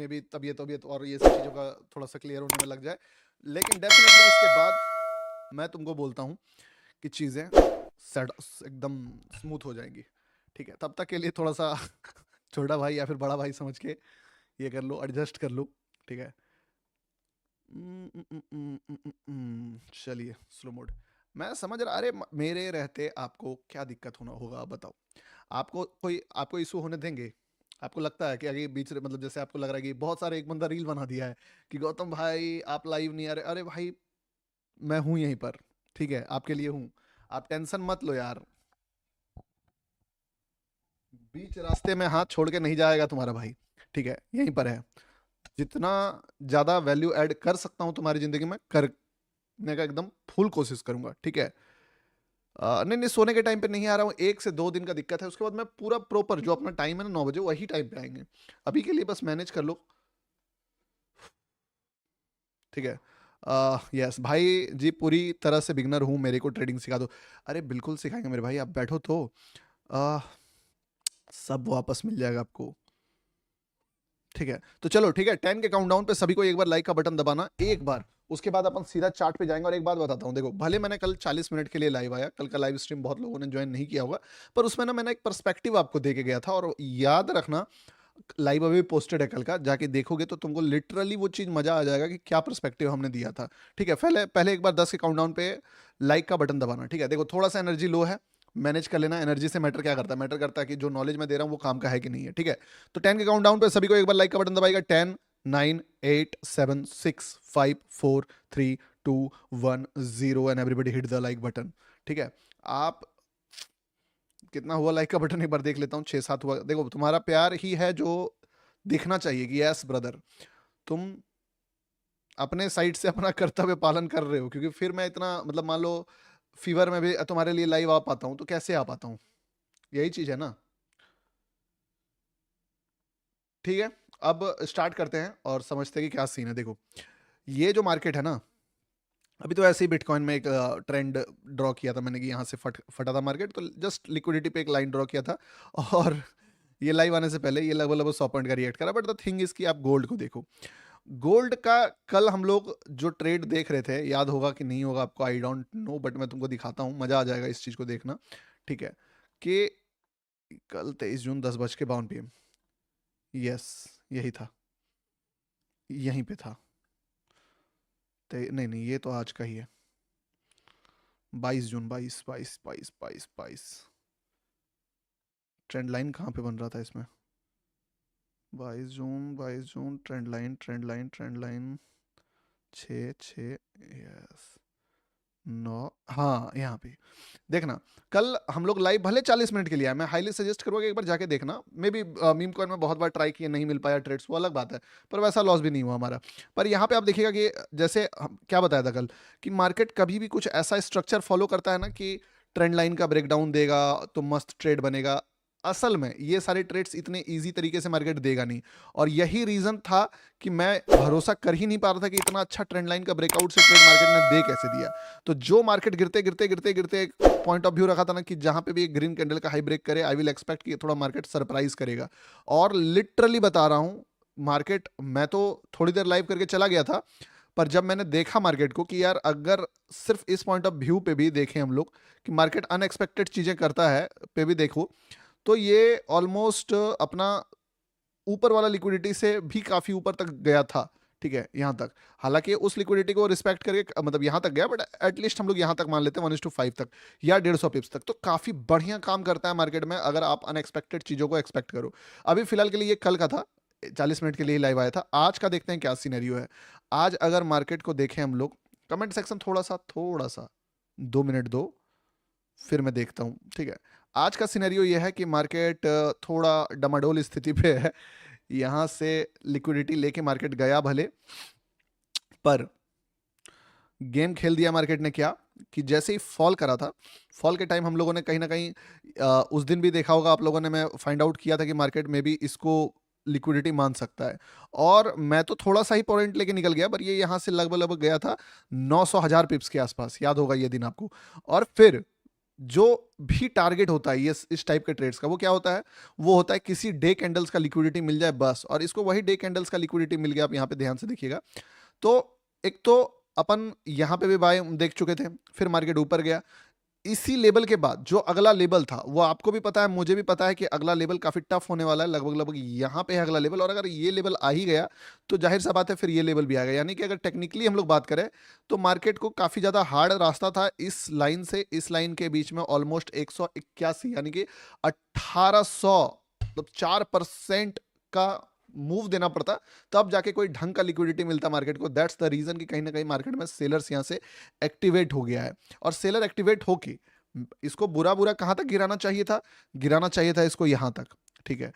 में भी तबीयत और ये सब चीज़ों का थोड़ा सा क्लियर होने में लग जाए, लेकिन डेफिनेटली इसके बाद मैं तुमको बोलता हूँ कि चीज़ें सेट एकदम स्मूथ हो जाएंगी। ठीक है, तब तक के लिए थोड़ा सा छोटा भाई या फिर बड़ा भाई समझ के ये कर लो, एडजस्ट कर लो। ठीक है, चलिए स्लो मोड। मैं समझ रहा, अरे मेरे रहते आपको क्या दिक्कत होना होगा, आप बताओ। आपको इशू होने देंगे? आपको लगता है कि आगे बीच मतलब जैसे आपको लग रहा है कि बहुत सारे एक बंदा रील बना दिया है कि गौतम भाई आप लाइव नहीं आ रहे, अरे भाई मैं हूं यहीं पर, ठीक है, आपके लिए हूं, आप टेंशन मत लो यार। बीच रास्ते में हाथ छोड़ के नहीं जाएगा तुम्हारा भाई, ठीक है, यहीं पर है। जितना ज्यादा वैल्यू ऐड कर सकता हूं तुम्हारी जिंदगी में करने का एकदम फुल कोशिश करूंगा, ठीक है। नहीं नहीं, सोने के टाइम पे नहीं आ रहा हूँ, 1 से 2 दिन का दिक्कत है, उसके बाद मैं पूरा प्रॉपर जो अपना टाइम है ना 9 बजे वही टाइम पे आएंगे। अभी के लिए बस मैनेज कर लो, ठीक है। यस भाई जी, पूरी तरह से बिगनर हूँ, मेरे को ट्रेडिंग सिखा दो। अरे बिल्कुल सिखाएंगे मेरे भाई, आप बैठो तो। आ, सब वापस मिल जाएगा आपको, ठीक है। तो चलो ठीक है, 10 के काउंटडाउन पे सभी को एक बार लाइक का बटन दबाना, एक बार। उसके बाद अपन सीधा चार्ट पे जाएंगे। और एक बात बताता हूँ, देखो भले मैंने कल 40 मिनट के लिए लाइव आया, कल का लाइव स्ट्रीम बहुत लोगों ने ज्वाइन नहीं किया होगा, पर उसमें ना मैंने एक पर्सपेक्टिव आपको दे के गया था। और याद रखना, लाइव अभी पोस्टेड है कल का, जाके देखोगे तो तुमको लिटरली वो चीज मजा आ जाएगा कि क्या पर्सपेक्टिव हमने दिया था। ठीक है, पहले पहले एक बार 10 के काउंटडाउन पे लाइक का बटन दबाना, ठीक है। देखो थोड़ा सा एनर्जी लो है, मैनेज कर लेना। एनर्जी से मैटर क्या करता है, मैटर करता है कि जो नॉलेज मैं दे रहा हूँ वो काम का है कि नहीं है, ठीक है। तो 10 के काउंटडाउन पे सभी को एक बार लाइक का button दबाएगा। 10, 9, 8, 7, 6, 5, 4, 3, 2, 1, 0 and everybody hit the like button, ठीक है। आप कितना हुआ लाइक का बटन एक बार देख लेता हूँ, 6-7 हुआ। देखो तुम्हारा प्यार ही है जो दिखना चाहिए कि यस ब्रदर, तुम अपने साइड से अपना कर्तव्य पालन कर रहे हो। क्योंकि फिर मैं इतना मतलब मान लो फीवर में भी तुम्हारे लिए लाइव आ पाता हूँ तो कैसे आ पाता हूँ, यही चीज है ना। ठीक है, अब स्टार्ट करते हैं और समझते हैं कि क्या सीन है। देखो ये जो मार्केट है ना, अभी तो ऐसे ही बिटकॉइन में एक ट्रेंड ड्रॉ किया था मैंने कि यहाँ से फटा था मार्केट, तो जस्ट लिक्विडिटी पे एक लाइन ड्रॉ किया था। और ये लाइव आने से पहले ये लगभग लगभग 100 पॉइंट का रिएक्ट करा। बट द थिंग इज कि आप गोल्ड को देखो, गोल्ड का कल हम लोग जो ट्रेड देख रहे थे, याद होगा कि नहीं होगा आपको, आई डोंट नो, बट मैं तुमको दिखाता हूँ, मजा आ जाएगा इस चीज को देखना, ठीक है। कि कल 23 जून 10:52 PM, यस यही था, यहीं पे था। नहीं नहीं, ये तो आज का ही है, 22 जून, 22 22 22 22 22। ट्रेंड लाइन कहाँ पे बन रहा था इसमें? 22 जून, 22 जून, trend line, trend line, trend line, 6 6, yes 9, हाँ यहाँ पे देखना। कल हम लोग लाइव भले 40 मिनट के लिए आए, मैं हाईली सजेस्ट करूँगा एक बार जाके देखना। मे बी मीम कॉइन में बहुत बार ट्राई किए, नहीं मिल पाया ट्रेड्स, वो अलग बात है, पर वैसा लॉस भी नहीं हुआ हमारा। पर यहाँ पे आप देखिएगा कि जैसे हम क्या बताया था कल, कि मार्केट कभी भी कुछ ऐसा स्ट्रक्चर फॉलो करता है ना कि ट्रेंड लाइन का ब्रेकडाउन देगा तो मस्त ट्रेड बनेगा। असल में ये सारे ट्रेड्स इतने इजी तरीके से मार्केट देगा नहीं। और यही रीजन था कि मैं भरोसा कर ही नहीं पा रहा था कि इतना अच्छा ट्रेंड लाइन का ब्रेकआउट से ट्रेड मार्केट ने दे कैसे दिया। तो जो मार्केट गिरते गिरते गिरते गिरते एक पॉइंट ऑफ व्यू रखा था ना कि जहां पे भी एक ग्रीन कैंडल का हाई ब्रेक करे, आई विल एक्सपेक्ट कि थोड़ा मार्केट सरप्राइज करेगा। और लिटरली बता रहा हूं, मार्केट, मैं तो थोड़ी देर लाइव करके चला गया था, पर जब मैंने देखा मार्केट को कि यार अगर सिर्फ इस पॉइंट ऑफ व्यू पे भी देखें हम लोग कि मार्केट अनएक्सपेक्टेड चीजें करता है पे भी देखो, तो ये ऑलमोस्ट अपना ऊपर वाला लिक्विडिटी से भी काफी ऊपर तक गया था, ठीक है, यहां तक। हालांकि उस लिक्विडिटी को रिस्पेक्ट करके मतलब यहां तक गया, बट एटलीस्ट हम लोग यहां तक मान लेते हैं 1:5 तक या 150 पिप्स तक, तो काफी बढ़िया काम करता है मार्केट में अगर आप अनएक्सपेक्टेड चीजों को एक्सपेक्ट करो। अभी फिलहाल के लिए ये कल का था, 40 मिनट के लिए लाइव आया था। आज का देखते हैं क्या सीनेरियो है। आज अगर मार्केट को देखें हम लोग, कमेंट सेक्शन थोड़ा सा 2 मिनट दो, फिर मैं देखता हूँ, ठीक है। आज का सिनेरियो यह है कि मार्केट थोड़ा डमाडोल स्थिति पे है। यहां से लिक्विडिटी लेके मार्केट गया भले, पर गेम खेल दिया मार्केट ने क्या, कि जैसे ही फॉल करा था, फॉल के टाइम हम लोगों ने कहीं ना कहीं उस दिन भी देखा होगा आप लोगों ने, मैं फाइंड आउट किया था कि मार्केट में भी इसको लिक्विडिटी मान सकता है। और मैं तो थोड़ा सा ही पॉइंट लेके निकल गया, पर ये यहां से लगभग लगभग गया था 900 हजार पिप्स के आसपास, याद होगा ये दिन आपको। और फिर जो भी टारगेट होता है ये इस टाइप के ट्रेड्स का, वो क्या होता है, वो होता है किसी डे कैंडल्स का लिक्विडिटी मिल जाए बस, और इसको वही डे कैंडल्स का लिक्विडिटी मिल गया। आप यहाँ पे ध्यान से देखिएगा, तो एक तो अपन यहाँ पे भी बाय देख चुके थे, फिर मार्केट ऊपर गया, इसी लेवल के बाद जो अगला लेवल था, वो आपको भी पता है मुझे भी पता है कि अगला लेवल काफी टफ होने वाला है, लगभग लगभग यहाँ पे है अगला लेवल, और अगर ये लेवल आ ही गया तो जाहिर सा बात है फिर ये लेवल भी आ गया। यानी कि अगर टेक्निकली हम लोग बात करें तो मार्केट को काफी ज्यादा हार्ड रास्ता था इस लाइन से इस लाइन के बीच में, ऑलमोस्ट 181 यानी कि 1800 मतलब 4% का मूव देना पड़ता, तब जाके कोई ढंग का लिक्विडिटी मिलता मार्केट को। दैट्स द रीजन कि कहीं ना कहीं मार्केट में सेलर्स यहां से एक्टिवेट हो गया है, और सेलर एक्टिवेट होके इसको बुरा बुरा कहां तक गिराना चाहिए था, गिराना चाहिए था इसको यहां तक, ठीक है,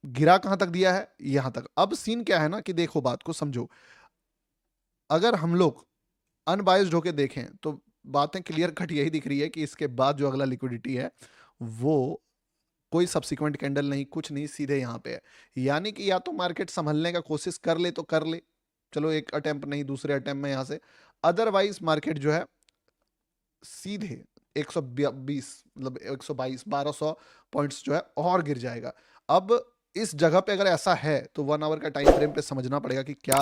गिरा कहां तक दिया है, यहां तक। अब सीन क्या है ना कि देखो बात को समझो, अगर हम लोग अनबायस्ड होके देखें तो बातें क्लियर कट यही दिख रही है कि इसके बाद जो अगला लिक्विडिटी है वो कोई सब्सिक्वेंट कैंडल नहीं, कुछ नहीं, सीधे यहां पे है। यानी कि या तो मार्केट संभलने का कोशिश कर ले तो कर ले, चलो एक अटेम्प्ट नहीं दूसरे अटेम्प्ट में यहां से, अदरवाइज मार्केट जो है सीधे 120 मतलब 122 1200 पॉइंट्स जो है और गिर जाएगा। अब इस जगह पे अगर ऐसा है तो 1 आवर का टाइम फ्रेम पे समझना पड़ेगा कि क्या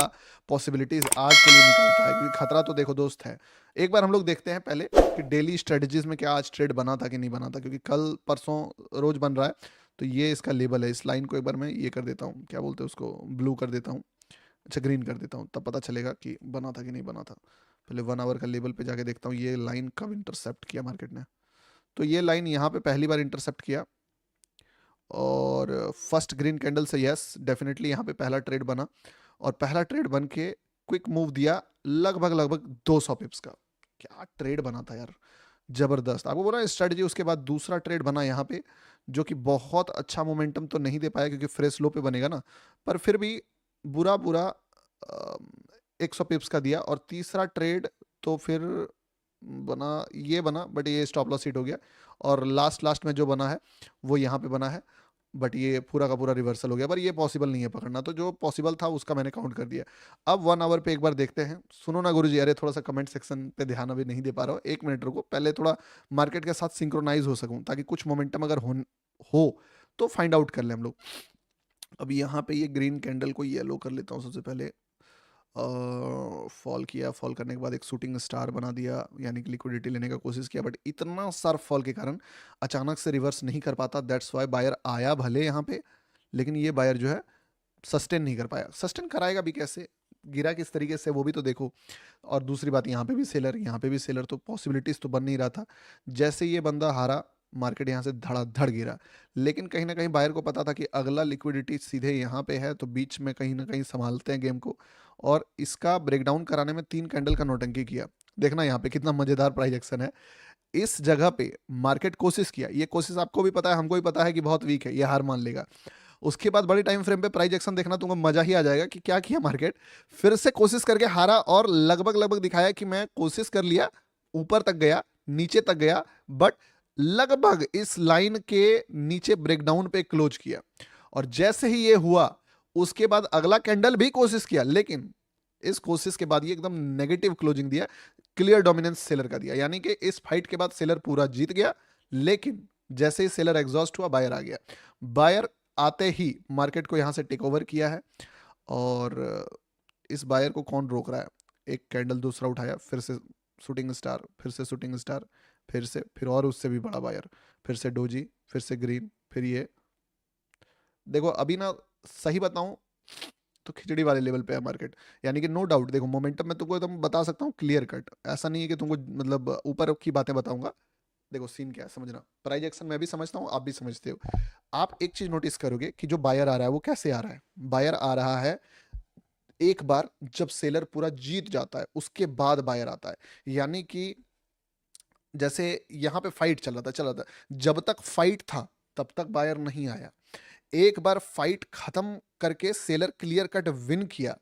पॉसिबिलिटीज आज के लिए निकलता है, क्योंकि खतरा तो देखो दोस्त है। एक बार हम लोग देखते हैं पहले कि डेली स्ट्रेटजीज में क्या आज ट्रेड बना था कि नहीं बना था, क्योंकि कल परसों रोज बन रहा है। तो ये इसका लेवल है, इस लाइन को एक बार मैं ये कर देता हूँ, क्या बोलते हैं उसको, ब्लू कर देता हूँ, अच्छा ग्रीन कर देता हूँ, तब पता चलेगा कि बना था कि नहीं बना था। पहले 1 आवर का लेवल पे जाके देखता हूँ ये लाइन कब इंटरसेप्ट किया मार्केट ने। तो ये लाइन यहाँ पे पहली बार इंटरसेप्ट किया, और फर्स्ट ग्रीन कैंडल से यस डेफिनेटली यहाँ पे पहला ट्रेड बना, और पहला ट्रेड बन के क्विक मूव दिया लगभग लगभग 200 पिप्स का। क्या ट्रेड बना था यार, जबरदस्त। आपको बोला स्ट्रेटजी, उसके बाद दूसरा ट्रेड बना यहाँ पे जो कि बहुत अच्छा मोमेंटम तो नहीं दे पाया क्योंकि फ्रेश लो पे बनेगा ना, पर फिर भी बुरा बुरा 100 पिप्स का दिया। और तीसरा ट्रेड तो फिर बना, ये बना बट ये स्टॉप लॉस हिट हो गया, और लास्ट लास्ट में जो बना है वो यहाँ पे बना है, बट ये पूरा का पूरा रिवर्सल हो गया, पर ये पॉसिबल नहीं है पकड़ना, तो जो पॉसिबल था उसका मैंने काउंट कर दिया। अब 1 आवर पे एक बार देखते हैं। सुनो ना गुरुजी, अरे थोड़ा सा कमेंट सेक्शन पे ध्यान अभी नहीं दे पा रहा हूँ, एक मिनट रुको, पहले थोड़ा मार्केट के साथ सिंक्रोनाइज हो सकूं ताकि कुछ मोमेंटम अगर हो तो फाइंड आउट कर ले हम लोग। अब यहाँ पे ये ग्रीन कैंडल को येलो कर लेता हूँ सबसे पहले, फॉल किया, फॉल करने के बाद एक शूटिंग स्टार बना दिया, यानी कि लिक्विडिटी लेने का कोशिश किया, बट इतना शार्प फॉल के कारण अचानक से रिवर्स नहीं कर पाता। दैट्स वाई बायर आया भले यहाँ पे, लेकिन ये बायर जो है सस्टेन नहीं कर पाया। सस्टेन कराएगा भी कैसे, गिरा किस तरीके से वो भी तो देखो। और दूसरी बात यहाँ पे भी सेलर, यहाँ पे भी सेलर, तो पॉसिबिलिटीज तो बन नहीं रहा था। जैसे ये बंदा हारा मार्केट यहाँ से धड़ाधड़ गिरा, लेकिन कहीं ना कहीं बायर को पता था कि अगला लिक्विडिटी सीधे यहाँ पे है, तो बीच में कहीं ना कहीं संभालते हैं गेम को, और इसका ब्रेकडाउन कराने में 3 कैंडल का नौटंकी किया। देखना यहाँ पे कितना मजेदार प्राइस एक्शन है। इस जगह पे मार्केट कोशिश किया, ये कोशिश आपको भी पता है हमको भी पता है कि बहुत वीक है, ये हार मान लेगा। उसके बाद बड़ी टाइम फ्रेम पे प्राइस एक्शन देखना, तुमको मजा ही आ जाएगा कि क्या किया मार्केट, फिर से कोशिश करके हारा, और लगभग लगभग दिखाया कि मैं कोशिश कर लिया, ऊपर तक गया, नीचे तक गया, बट लगभग इस लाइन के नीचे ब्रेकडाउन पे क्लोज किया। और जैसे ही ये हुआ उसके बाद अगला कैंडल भी कोशिश किया, लेकिन इस कोशिश के बाद ये एकदम नेगेटिव क्लोजिंग दिया, क्लियर डोमिनेंस सेलर का दिया। यानी कि इस फाइट के बाद सेलर पूरा जीत गया, लेकिन जैसे ही सेलर एग्जॉस्ट हुआ बायर आ गया। बायर आते ही मार्केट को यहां से टेक ओवर किया है, और इस बायर को कौन रोक रहा है। एक कैंडल दूसरा उठाया, फिर से शूटिंग स्टार, फिर से शूटिंग स्टार, फिर से, फिर और उससे भी बड़ा बायर, फिर से डोजी, फिर से ग्रीन, फिर ये देखो। अभी ना सही बताऊं तो खिचड़ी वाले लेवल पे है मार्केट, यानी कि नो डाउट। देखो मोमेंटम में तुमको एकदम बता सकता हूँ क्लियर कट, ऐसा नहीं है कि तुमको मतलब ऊपर की बातें बताऊंगा। देखो सीन क्या है समझना, प्राइस एक्शन मैं भी समझता हूँ, आप भी समझते हो। आप एक चीज नोटिस करोगे कि जो बायर आ रहा है वो कैसे आ रहा है। बायर आ रहा है एक बार जब सेलर पूरा जीत जाता है उसके बाद बायर आता है। यानी कि जैसे यहाँ पे फाइट चल रहा था, जब तक फाइट था तब तक बायर नहीं आया। एक बार फाइट खत्म करके सेलर क्लियर कट विन किया,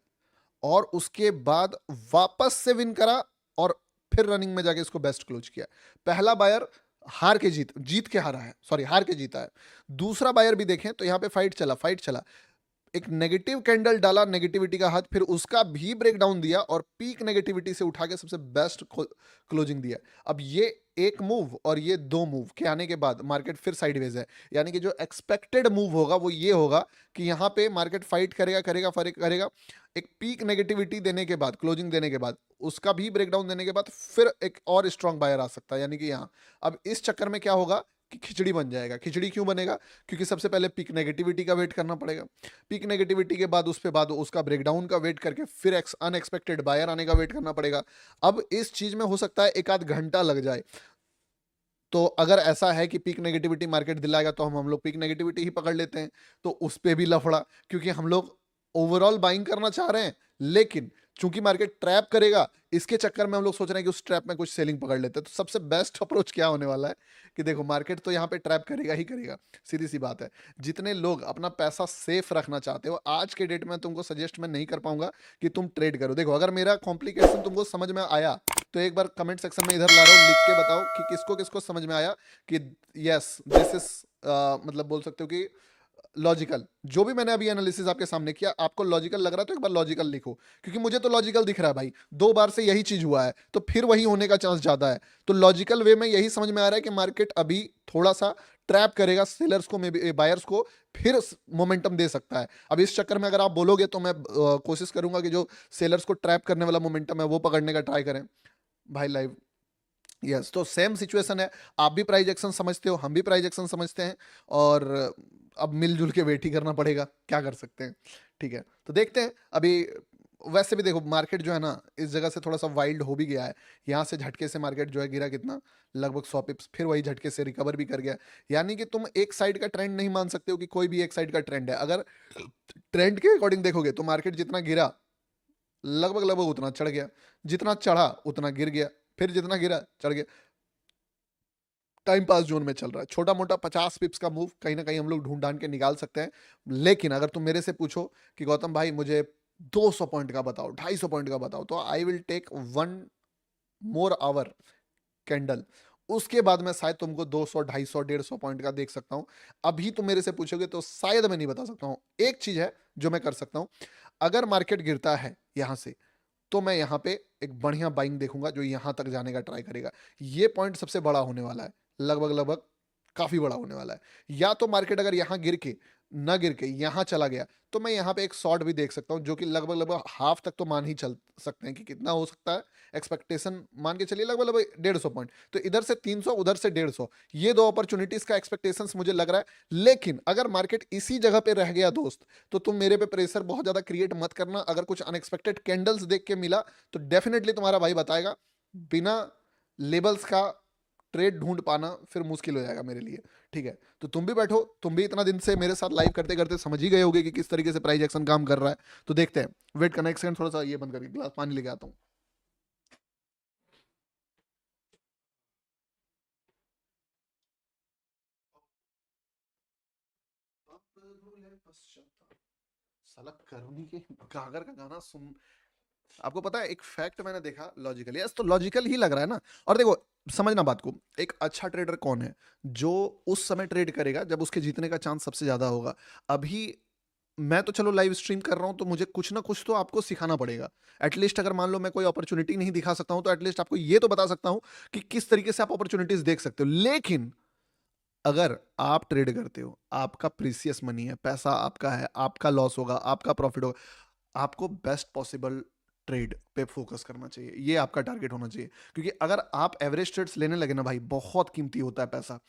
और उसके बाद वापस से विन करा, और फिर रनिंग में जाके इसको बेस्ट क्लोज किया। पहला बायर हार के जीत के हारा है, सॉरी हार के जीता है। दूसरा बायर भी देखें तो यहां पे फाइट चला, एक नेगेटिव कैंडल डाला, नेगेटिविटी का हाथ, फिर उसका भी ब्रेक डाउन दिया और पीक नेगेटिविटी से उठा के सबसे बेस्ट क्लोजिंग दिया। अब ये एक मूव और ये दो मूव के आने के बाद मार्केट फिर साइडवेज है, यानी कि जो एक्सपेक्टेड मूव होगा वो ये होगा कि यहाँ पे मार्केट फाइट करेगा करेगा फर्क करेगा, एक पीक नेगेटिविटी देने के बाद, क्लोजिंग देने के बाद, उसका भी ब्रेकडाउन देने के बाद फिर एक और स्ट्रॉन्ग बायर आ सकता है, यानी कि यहाँ अब इस चक्कर में क्या होगा कि खिचड़ी बन जाएगा। खिचड़ी क्यों बनेगा? क्योंकि सबसे पहले पीक नेगेटिविटी का वेट करना पड़ेगा, पीक नेगेटिविटी के बाद उसके बाद उसका ब्रेकडाउन का वेट करके फिर अनएक्सपेक्टेड बायर आने का वेट करना पड़ेगा। अब इस चीज में हो सकता है एक आध घंटा लग जाए। तो अगर ऐसा है कि पीक नेगेटिविटी मार्केट दिलाएगा तो हम लोग पीक नेगेटिविटी ही पकड़ लेते हैं, तो उस पे भी लफड़ा, क्योंकि हम लोग ओवरऑल बाइंग करना चाह रहे हैं, लेकिन चूंकि मार्केट ट्रैप करेगा इसके चक्कर में हम लोग सोच रहे हैं कि उस ट्रैप में कुछ सेलिंग पकड़ लेते हैं। तो सबसे बेस्ट अप्रोच क्या होने वाला है कि देखो मार्केट तो यहाँ पे ट्रैप करेगा ही करेगा, सीधी सी बात है। जितने लोग अपना पैसा सेफ रखना चाहते हो, आज के डेट में तुमको सजेस्ट मैं नहीं कर पाऊंगा कि तुम ट्रेड करो। देखो अगर मेरा कॉम्प्लिकेशन तुमको समझ में आया तो एक बार कमेंट सेक्शन में इधर ला रहा हूँ, लिख के बताओ कि किसको किसको समझ में आया कि यस दिस इज मतलब बोल सकते हो कि लॉजिकल। जो भी मैंने अभी एनालिसिस आपके सामने किया आपको लॉजिकल लग रहा है तो एक बार लॉजिकल लिखो, क्योंकि मुझे तो लॉजिकल दिख रहा है भाई, 2 बार से यही चीज हुआ है तो फिर वही होने का चांस ज्यादा है। तो लॉजिकल वे में यही समझ में आ रहा है कि मार्केट अभी थोड़ा सा ट्रैप करेगा सेलर्स को, मे बायर्स को, फिर मोमेंटम दे सकता है। अब इस चक्कर में अगर आप बोलोगे तो मैं कोशिश करूंगा कि जो सेलर्स को ट्रैप करने वाला मोमेंटम है वो पकड़ने का ट्राई करें भाई लाइव। यस तो सेम सिचुएशन है, आप भी प्राइस एक्शन समझते हो, हम भी प्राइस एक्शन समझते हैं, और अब मिलजुल के वेट ही करना पड़ेगा, क्या कर सकते हैं। ठीक है तो देखते हैं अभी। वैसे भी देखो मार्केट जो है ना इस जगह से थोड़ा सा वाइल्ड हो भी गया है, यहाँ से झटके से मार्केट जो है गिरा कितना, लगभग 100 पिप्स, फिर वही झटके से रिकवर भी कर गया। यानी कि तुम एक साइड का ट्रेंड नहीं मान सकते हो कि कोई भी एक साइड का ट्रेंड है। अगर ट्रेंड के अकॉर्डिंग देखोगे तो मार्केट जितना गिरा लगभग लगभग उतना चढ़ गया, जितना चढ़ा उतना गिर गया, फिर जितना गिरा चढ़ गया। टाइम पास जोन में चल रहा है, छोटा मोटा 50 पिप्स का मूव कहीं ना कहीं हम लोग ढूंढ ढांड के निकाल सकते हैं। लेकिन अगर तुम मेरे से पूछो कि गौतम भाई मुझे 200 पॉइंट का बताओ, 250 पॉइंट का बताओ, तो I will take 1 more hour candle, उसके बाद मैं शायद तुमको 200 250 150 पॉइंट का देख सकता हूं। अभी तुम मेरे से पूछोगे तो शायद मैं नहीं बता सकता हूं। एक चीज है जो मैं कर सकता हूं, अगर मार्केट गिरता है यहां से तो मैं यहाँ पे एक बढ़िया बाइंग देखूंगा जो यहाँ तक जाने का ट्राई करेगा। ये पॉइंट सबसे बड़ा होने वाला है, लगभग लगभग काफी बड़ा होने वाला है। या तो मार्केट अगर यहाँ गिर के ना गिर के यहाँ चला गया तो मैं यहाँ पे एक शॉर्ट भी देख सकता हूँ, जो कि लगभग लगभग हाफ तक तो मान ही चल सकते हैं कि कितना हो सकता है। एक्सपेक्टेशन मान के चलिए लगभग लगभग 150 पॉइंट, तो इधर से 300 उधर से 150, ये दो अपॉर्चुनिटीज का एक्सपेक्टेशंस मुझे लग रहा है। लेकिन अगर मार्केट इसी जगह पे रह गया दोस्त, तो तुम मेरे पे प्रेशर बहुत ज्यादा क्रिएट मत करना। अगर कुछ अनएक्सपेक्टेड कैंडल्स देख के मिला तो डेफिनेटली तुम्हारा भाई बताएगा, बिना लेबल्स का ट्रेड ढूंढ पाना फिर मुश्किल हो जाएगा मेरे लिए। ठीक है तो तुम भी बैठो, तुम भी इतना दिन से मेरे साथ लाइव करते करते समझ ही गए होगे कि किस तरीके से प्राइस एक्शन काम कर रहा है। तो देखते हैं, वेट करना एक सेकंड, थोड़ा सा ये बंद करके गिलास पानी लेके आता हूँ। साला करुणी के गागर का गाना सुन, आपको पता है एक फैक्ट मैंने देखा लॉजिकली, यस तो लॉजिकल ही लग रहा है ना। और देखो समझना बात को, एक अच्छा ट्रेडर कौन है? जो उस समय ट्रेड करेगा जब उसके जीतने का चांस सबसे ज्यादा होगा। अभी मैं तो चलो लाइव स्ट्रीम कर रहा हूं तो मुझे कुछ ना कुछ तो आपको सिखाना पड़ेगा। एटलीस्ट अगर मान लो मैं कोई अपॉर्चुनिटी नहीं दिखा सकता हूं तो एटलीस्ट आपको ये तो बता सकता हूं कि किस तरीके से आप अपॉर्चुनिटीज देख सकते हो। लेकिन अगर आप ट्रेड करते हो, आपका प्रीसियस मनी है, पैसा आपका है, आपका लॉस होगा, आपका प्रॉफिट होगा, आपको बेस्ट पॉसिबल ट्रेड पे फोकस करना चाहिए, ये आपका टारगेट होना चाहिए। क्योंकि अगर आप एवरेज ट्रेड्स लेने लगे ना भाई, बहुत कीमती होता है पैसा।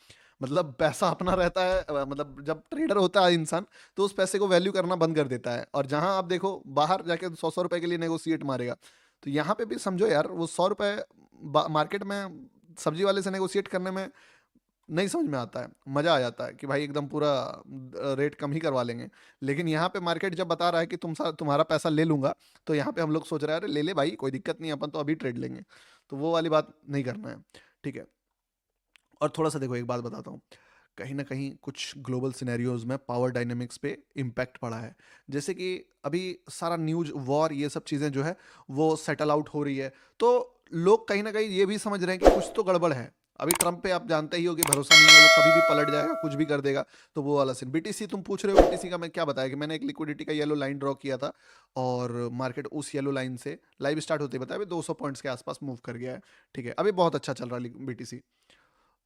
मतलब पैसा अपना रहता है, मतलब जब ट्रेडर होता है इंसान तो उस पैसे को वैल्यू करना बंद कर देता है। और जहां आप देखो बाहर जाके 100 रुपए के लिए नेगोशिएट मारेगा, तो यहाँ पे भी समझो यार वो 100 रुपए मार्केट में सब्जी वाले से नेगोशिएट करने में नहीं समझ में आता है। मजा आ जाता है कि भाई एकदम पूरा रेट कम ही करवा लेंगे। लेकिन यहाँ पे मार्केट जब बता रहा है कि तुम्हारा पैसा ले लूंगा, तो यहाँ पे हम लोग सोच रहे हैं अरे ले ले भाई कोई दिक्कत नहीं, अपन तो अभी ट्रेड लेंगे। तो वो वाली बात नहीं करना है। ठीक है और थोड़ा सा देखो एक बात बताता हूँ, कहीं ना कहीं कुछ ग्लोबल सिनेरियोज में पावर डायनेमिक्स पे इम्पैक्ट पड़ा है। जैसे कि अभी सारा न्यूज वॉर ये सब चीज़ें जो है वो सेटल आउट हो रही है, तो लोग कहीं ना कहीं ये भी समझ रहे हैं कि कुछ तो गड़बड़ है। अभी ट्रम्प पे आप जानते ही हो कि भरोसा नहीं है, वो कभी भी पलट जाएगा, कुछ भी कर देगा। तो वो वाला सीन। बीटीसी तुम पूछ रहे हो, बीटीसी का मैं क्या बताया कि मैंने एक लिक्विडिटी का येलो लाइन ड्रॉ किया था और मार्केट उस येलो लाइन से लाइव स्टार्ट होते ही बताया, अभी 200 पॉइंट्स के आसपास मूव कर गया है। ठीक है, अभी बहुत अच्छा चल रहा है बीटीसी।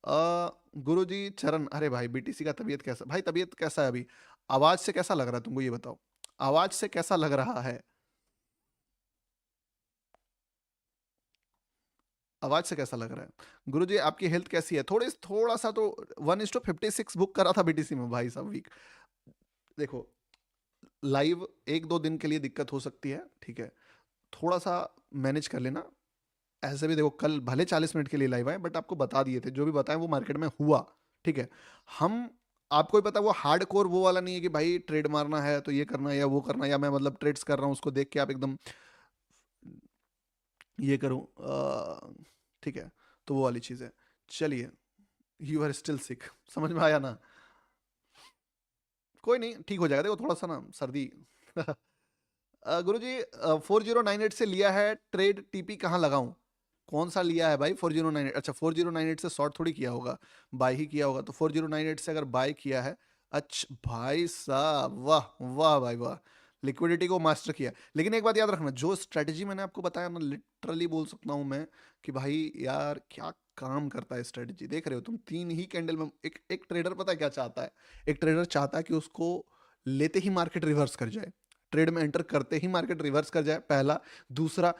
गुरु जी चरण, अरे भाई बीटीसी का तबीयत कैसा भाई, तबीयत कैसा है अभी? आवाज से कैसा लग रहा है तुमको, ये बताओ, आवाज से कैसा लग रहा है? आवाज से कैसा लग रहा है गुरु जी? आपकी हेल्थ कैसी है? थोड़ा सा तो 1:56 बुक करा था बीटीसी में भाई साहब, वीक। देखो, लाइव एक दो दिन के लिए दिक्कत हो सकती है, ठीक है, थोड़ा सा मैनेज कर लेना। ऐसे भी देखो, कल भले 40 मिनट के लिए लाइव आए, बट आपको बता दिए थे, जो भी बताएं वो मार्केट में हुआ। ठीक है, हम आपको ही पता, वो हार्ड कोर वो वाला नहीं है कि भाई ट्रेड मारना है तो ये करना है या वो करना है, या मैं मतलब ट्रेड्स कर रहा हूँ उसको देख के आप एकदम ये करूँ। ठीक है, तो वो वाली चीज़ है। चलिए, यू आर स्टिल सिक, समझ में आया ना? कोई नहीं, ठीक हो जाएगा। देखो थोड़ा सा ना सर्दी गुरु जी, 4098 से लिया है ट्रेड, टीपी कहाँ लगाऊं? कौन सा लिया है भाई 4098? अच्छा, 4098 से शॉर्ट थोड़ी किया होगा, बाय ही किया होगा। तो 4098 से अगर बाय किया है, अच्छा भाई साहब, वाह वाह भाई वाह, लिक्विडिटी को मास्टर किया। लेकिन एक बात याद रखना, जो स्ट्रेटजी मैंने आपको बताया ना, लिटरली बोल सकता हूं मैं कि भाई यार क्या काम करता है स्ट्रेटजी। देख रहे हो तुम, 3 ही कैंडल में एक ट्रेडर पता है क्या चाहता है? एक ट्रेडर चाहता है कि उसको लेते ही मार्केट रिवर्स कर जाए, ट्रेड में एंटर करते ही मार्केट रिवर्स कर जाए, पहला। दूसरा,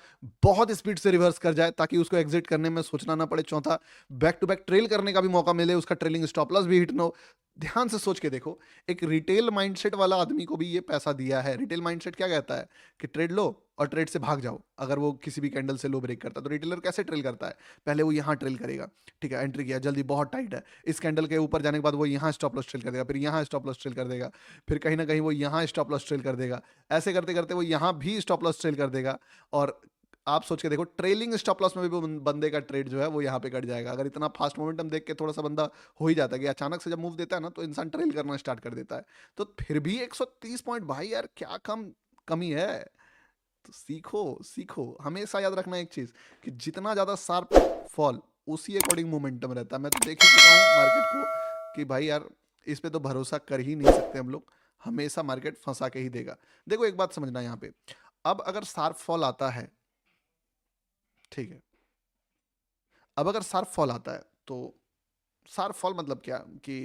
बहुत स्पीड से रिवर्स कर जाए ताकि उसको एग्जिट करने में सोचना ना पड़े। चौथा, बैक टू बैक ट्रेल करने का भी मौका मिले, उसका ट्रेलिंग स्टॉप लॉस भी हिट ना हो। ध्यान से सोच के देखो, एक रिटेल माइंडसेट वाला आदमी को भी ये पैसा दिया है। रिटेल माइंडसेट क्या कहता है कि ट्रेड लो और ट्रेड से भाग जाओ। अगर वो किसी भी कैंडल से लो ब्रेक करता है तो रिटेलर कैसे ट्रेल करता है? पहले वो यहाँ ट्रेल करेगा, ठीक है, एंट्री किया, जल्दी बहुत टाइट है, इस कैंडल के ऊपर जाने के बाद वो यहाँ स्टॉप लॉस ट्रेल कर देगा, फिर यहाँ स्टॉप लॉस ट्रेल कर देगा, फिर कहीं ना कहीं वो यहाँ स्टॉप लॉस ट्रेल कर देगा। ऐसे करते करते वो यहाँ भी स्टॉप लॉस ट्रेल कर देगा। और आप सोच के देखो, ट्रेलिंग स्टॉप लॉस में भी वो बंदे का ट्रेड जो है वो यहाँ पे कट जाएगा। अगर इतना फास्ट मोमेंटम देख के थोड़ा सा बंदा हो ही जाता है कि अचानक से जब मूव देता है ना, तो इंसान ट्रेल करना स्टार्ट कर देता है। तो फिर भी 130 पॉइंट भाई यार, क्या कमी है? तो सीखो सीखो, हमेशा याद रखना एक चीज, कि जितना ज्यादा शार्प फॉल, उसी अकॉर्डिंग मोमेंटम रहता है। मैं तो देख ही चुका हूँ मार्केट को कि भाई यार, इस पे तो भरोसा कर ही नहीं सकते हम लोग, हमेशा मार्केट फंसा के ही देगा। देखो एक बात समझना यहाँ पे, अब अगर शार्प फॉल आता है, ठीक है, अब अगर शार्प फॉल आता है तो शार्प फॉल मतलब क्या कि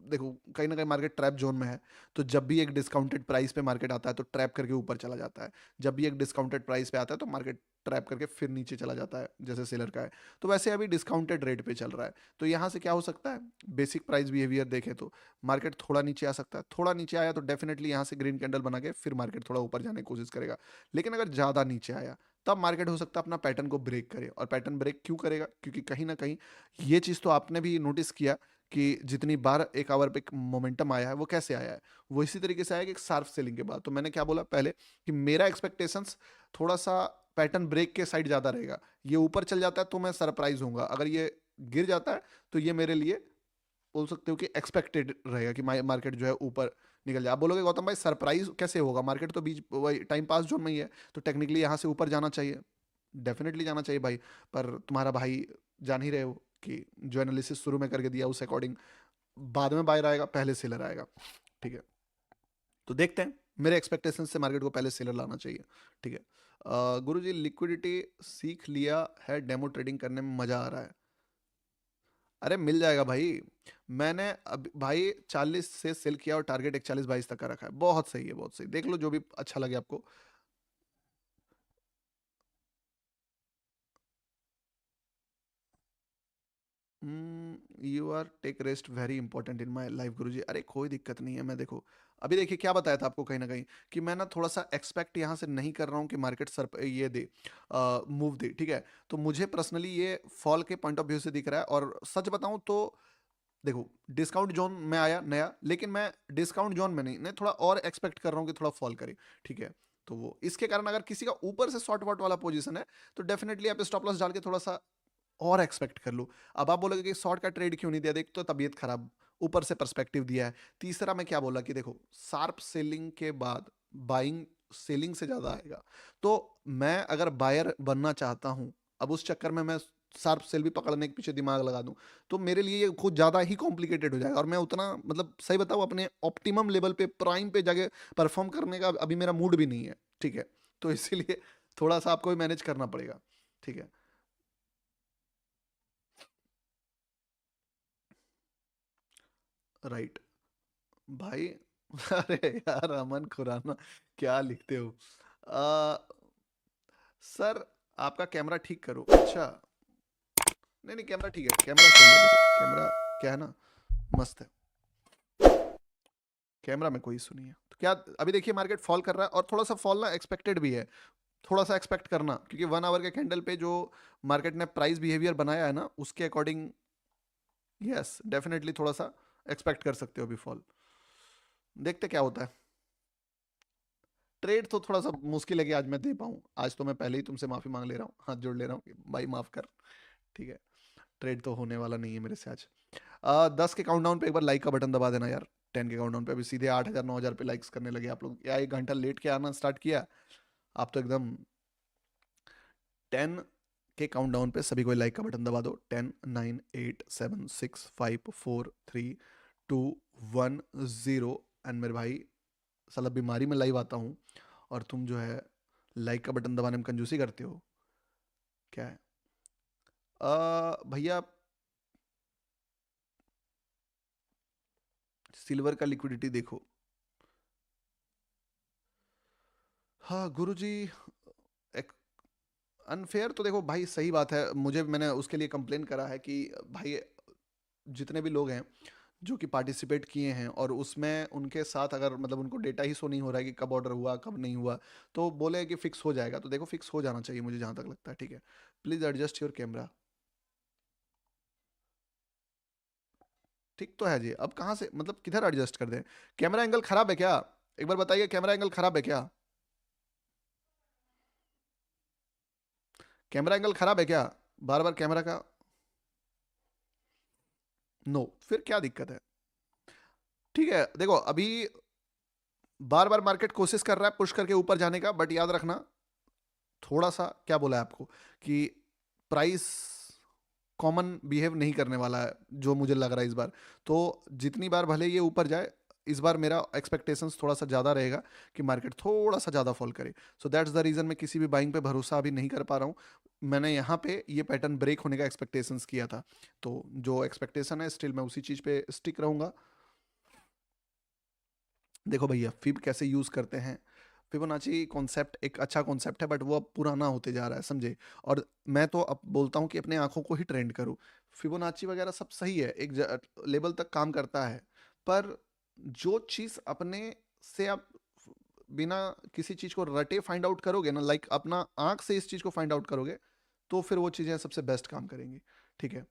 देखो, कहीं ना कहीं मार्केट ट्रैप जोन में है। तो जब भी एक डिस्काउंटेड प्राइस पे मार्केट आता है तो ट्रैप करके ऊपर चला जाता है। जब भी एक डिस्काउंटेड प्राइस पे आता है तो मार्केट ट्रैप करके फिर नीचे चला जाता है, जैसे सेलर का है। तो वैसे अभी डिस्काउंटेड रेट पे चल रहा है। तो यहाँ से क्या हो सकता है, बेसिक प्राइस बिहेवियर देखें तो मार्केट थोड़ा नीचे आ सकता है। थोड़ा नीचे आया तो डेफिनेटली यहाँ से ग्रीन कैंडल बना के फिर मार्केट थोड़ा ऊपर जाने की कोशिश करेगा। लेकिन अगर ज़्यादा नीचे आया, तब मार्केट हो सकता है अपना पैटर्न को ब्रेक करे। और पैटर्न ब्रेक क्यों करेगा? क्योंकि कहीं ना कहीं ये चीज़ तो आपने भी नोटिस किया कि जितनी बार एक आवर पे मोमेंटम आया है, वो कैसे आया है? वो इसी तरीके से आया कि एक शार्प सेलिंग के बाद। तो मैंने क्या बोला पहले, कि मेरा एक्सपेक्टेशंस थोड़ा सा पैटर्न ब्रेक के साइड ज़्यादा रहेगा। ये ऊपर चल जाता है तो मैं सरप्राइज होऊंगा, अगर ये गिर जाता है तो ये मेरे लिए बोल सकते हो कि एक्सपेक्टेड रहेगा कि मार्केट जो है ऊपर निकल जाए। आप बोलोगे गौतम भाई सरप्राइज कैसे होगा, मार्केट तो बीच वही टाइम पास जोन में ही है, तो टेक्निकली यहाँ से ऊपर जाना चाहिए, डेफिनेटली जाना चाहिए भाई। पर तुम्हारा भाई जान ही रहे हो कि जो एनालिसिस शुरू में करके दिया उस अकॉर्डिंग बाद में बायर आएगा, पहले सेलर आएगा। ठीक है, तो देखते हैं, मेरे एक्सपेक्टेशन से मार्केट को पहले सेलर लाना चाहिए। ठीक है, गुरु जी लिक्विडिटी सीख लिया है, डेमो ट्रेडिंग करने में मजा आ रहा है। अरे मिल जाएगा भाई, मैंने अब भाई 40 से सेल किया और टारगेट 41-22 तक का रखा है। बहुत सही है, बहुत सही, देख लो जो भी अच्छा लगे आपको। You are take rest very important in my life guruji. अरे कोई दिक्कत नहीं है। मैं देखो, अभी देखिए क्या बताया था आपको कहीं ना कहीं, कि मैं ना थोड़ा सा एक्सपेक्ट यहाँ से नहीं कर रहा हूँ कि मार्केट सर ये दे, मूव दे। ठीक है, तो मुझे पर्सनली ये फॉल के पॉइंट ऑफ व्यू से दिख रहा है। और सच बताऊं तो देखो, डिस्काउंट जोन में आया नया, लेकिन मैं डिस्काउंट जोन में नहीं थोड़ा और एक्सपेक्ट कर रहा हूँ कि थोड़ा फॉल करे। ठीक है, तो वो इसके कारण अगर किसी का ऊपर से शॉर्ट वॉट वाला पोजीशन है, तो डेफिनेटली आप स्टॉप लॉस डाल के थोड़ा सा और एक्सपेक्ट कर लो। अब आप बोलोगे कि शॉर्ट का ट्रेड क्यों नहीं दिया, देख तो तबीयत खराब, ऊपर से पर्सपेक्टिव दिया है। तीसरा मैं क्या बोला कि देखो, शार्प सेलिंग के बाद बाइंग सेलिंग से ज्यादा आएगा। तो मैं अगर बायर बनना चाहता हूं, अब उस चक्कर में मैं शार्प सेल भी पकड़ने के पीछे दिमाग लगा दूं, तो मेरे लिए ये खुद ज़्यादा ही कॉम्प्लिकेटेड हो जाएगा, और मैं उतना मतलब सही बताऊं अपने ऑप्टिमम लेवल पे प्राइम पे जाके परफॉर्म करने का अभी मेरा मूड भी नहीं है, ठीक है। तो इसीलिए थोड़ा सा आपको भी मैनेज करना पड़ेगा, ठीक है। राइट भाई। अरे यार अमन खुराना, क्या लिखते हो? आ, सर आपका कैमरा ठीक करो। अच्छा, नहीं नहीं कैमरा ठीक है, कैमरा सही है, देखो कैमरा क्या है ना, मस्त है, कैमरा में कोई इशू नहीं है। तो क्या अभी देखिए मार्केट फॉल कर रहा है, और थोड़ा सा फॉल ना एक्सपेक्टेड भी है, थोड़ा सा एक्सपेक्ट करना, क्योंकि 1 आवर के कैंडल पे जो मार्केट ने प्राइस बिहेवियर बनाया है ना, उसके अकॉर्डिंग यस डेफिनेटली थोड़ा सा एक्सपेक्ट कर सकते हो अभी फॉल। देखते क्या होता है। ट्रेड तो थोड़ा सा मुश्किल है कि आज मैं दे पाऊँ, आज तो मैं पहले ही तुमसे माफी मांग ले रहा हूँ, हाथ जोड़ ले रहा हूँ कि भाई माफ कर, ठीक है। ट्रेड तो होने वाला नहीं है मेरे से आज। 10 के काउंटडाउन पे एक बार लाइक का बटन दबा देना यार। 10 के काउंटडाउन पे अभी सीधे 8,000 9,000 पे लाइक्स करने लगे आप लोग, या 1 घंटा लेट के आना स्टार्ट किया आप तो एकदम। 10 के काउंटडाउन पे सभी को लाइक का बटन दबा दो। 10 9 8 7 6 5 4 3 2 1 0। एंड मेरे भाई साला बीमारी में लाइव आता हूँ, और तुम जो है लाइक का बटन दबाने में कंजूसी करते हो, क्या है? भैया सिल्वर का लिक्विडिटी देखो। हाँ गुरुजी, एक अनफेयर तो देखो भाई, सही बात है, मुझे मैंने उसके लिए कंप्लेन करा है कि भाई जितने भी लोग हैं जो कि पार्टिसिपेट किए हैं, और उसमें उनके साथ अगर मतलब उनको डेटा ही शो नहीं हो रहा है कि कब ऑर्डर हुआ कब नहीं हुआ, तो बोले कि फिक्स हो जाएगा। तो देखो फिक्स हो जाना चाहिए मुझे जहाँ तक लगता है, ठीक है। Please adjust your camera. ठीक तो है जी, अब कहाँ से मतलब किधर एडजस्ट कर दें? कैमरा एंगल खराब है क्या? एक बार बताइए, कैमरा एंगल खराब है क्या? कैमरा एंगल खराब है क्या? बार बार कैमरा का नो, फिर क्या दिक्कत है? ठीक है देखो, अभी बार बार मार्केट कोशिश कर रहा है पुश करके ऊपर जाने का, बट याद रखना थोड़ा सा क्या बोला है आपको कि प्राइस कॉमन बिहेव नहीं करने वाला है, जो मुझे लग रहा है इस बार। तो जितनी बार भले ये ऊपर जाए, इस बार मेरा एक्सपेक्टेशंस थोड़ा सा ज़्यादा रहेगा कि मार्केट थोड़ा सा ज़्यादा फॉल करे। सो दैट्स द रीज़न मैं किसी भी बाइंग पे भरोसा अभी नहीं कर पा रहा हूँ। मैंने यहाँ पे ये पैटर्न ब्रेक होने का एक्सपेक्टेशंस किया था, तो जो एक्सपेक्टेशन है स्टिल मैं उसी चीज़ पे स्टिक रहूँगा। देखो भैया फिब कैसे यूज़ करते हैं, फिबोनाची कॉन्सेप्ट एक अच्छा कॉन्सेप्ट है, बट वो अब पुराना होते जा रहा है, समझे। और मैं तो अब बोलता हूँ कि अपने आंखों को ही ट्रेंड करो। फिबोनाची वगैरह सब सही है, एक लेवल तक काम करता है, पर जो चीज़ अपने से आप बिना किसी चीज़ को रटे फाइंड आउट करोगे ना, लाइक अपना आंख से इस चीज़ को फाइंड आउट करोगे, तो फिर वो चीज़ें सबसे बेस्ट काम करेंगी, ठीक है।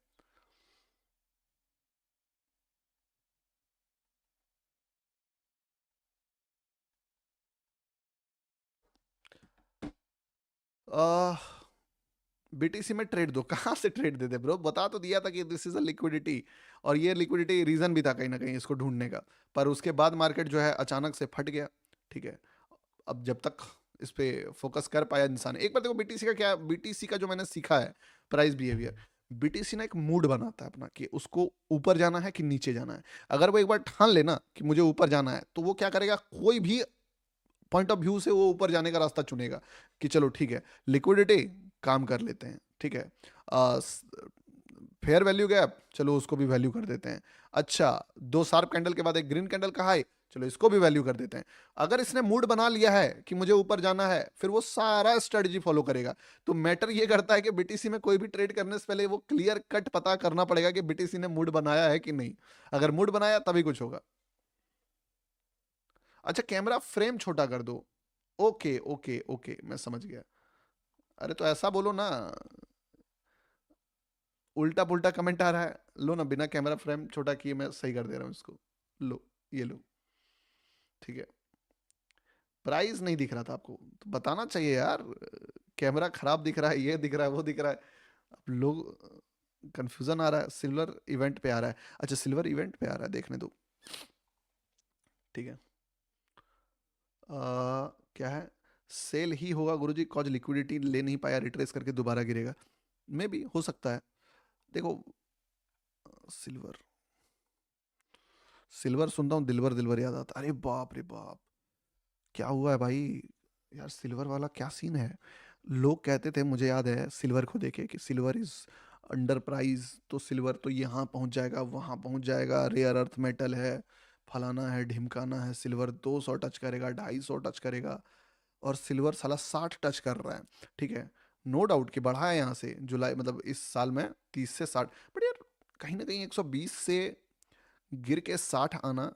बीटीसी में ट्रेड दो, कहाँ से ट्रेड देते ब्रो? बता तो दिया था कि दिस इज अ लिक्विडिटी, और ये लिक्विडिटी रीजन भी था कहीं ना कहीं इसको ढूंढने का, पर उसके बाद मार्केट जो है अचानक से फट गया, ठीक है। अब जब तक इस पे फोकस कर पाया इंसान, एक बार देखो बीटीसी का क्या, बीटीसी का जो मैंने सीखा है प्राइस बिहेवियर, बीटीसी ना एक मूड बनाता है अपना कि उसको ऊपर जाना है कि नीचे जाना है। अगर वो एक बार ठान लेना कि मुझे ऊपर जाना है, तो वो क्या करेगा, कोई भी पॉइंट ऑफ व्यू से वो ऊपर जाने का रास्ता चुनेगा कि चलो ठीक है, लिक्विडिटी काम कर लेते हैं, ठीक है। फेयर वैल्यू गैप, चलो उसको भी वैल्यू कर देते हैं। अच्छा, दो शार्प कैंडल के बाद एक ग्रीन कैंडल का हाई, चलो इसको भी वैल्यू कर देते हैं। अगर इसने मूड बना लिया है कि मुझे ऊपर जाना है, फिर वो सारा स्ट्रेटजी फॉलो करेगा। तो मैटर ये करता है कि बीटीसी में कोई भी ट्रेड करने से पहले वो क्लियर कट पता करना पड़ेगा कि बीटीसी ने मूड बनाया है कि नहीं। अगर मूड बनाया तभी कुछ होगा। अच्छा, कैमरा फ्रेम छोटा कर दो। ओके ओके ओके, मैं समझ गया। अरे तो ऐसा बोलो ना, उल्टा पुल्टा कमेंट आ रहा है। लो ना, बिना कैमरा फ्रेम छोटा किए मैं सही कर दे रहा हूँ इसको। लो, ये लो, ठीक है। प्राइस नहीं दिख रहा था आपको तो बताना चाहिए यार, कैमरा खराब दिख रहा है, ये दिख रहा है, वो दिख रहा है। अब लोग कंफ्यूजन आ रहा है, सिल्वर इवेंट पे आ रहा है। अच्छा सिल्वर इवेंट पे आ रहा है, देखने दो, ठीक है। क्या है, सेल ही होगा गुरुजी, कॉज लिक्विडिटी ले नहीं पाया, रिट्रेस करके दोबारा गिरेगा। मे भी हो सकता है। देखो सिल्वर, सिल्वर सुनता हूँ दिलवर दिलवर याद आता, अरे बाप रे बाप, क्या हुआ है भाई? यार सिल्वर वाला क्या सीन है? लोग कहते थे, मुझे याद है सिल्वर को देखे, कि सिल्वर इज अंडर प्राइज, तो सिल्वर तो यहाँ पहुँच जाएगा, वहाँ पहुँच जाएगा, रेयर अर्थ मेटल है, फलाना है ढिमकाना है, सिल्वर 200 टच करेगा, 250 टच करेगा, और सिल्वर साला 60 टच कर रहा है। ठीक है, नो डाउट कि बढ़ा है यहाँ से जुलाई, मतलब इस साल में 30 से 60, बट यार कहीं ना कहीं 120 से गिर के 60 आना,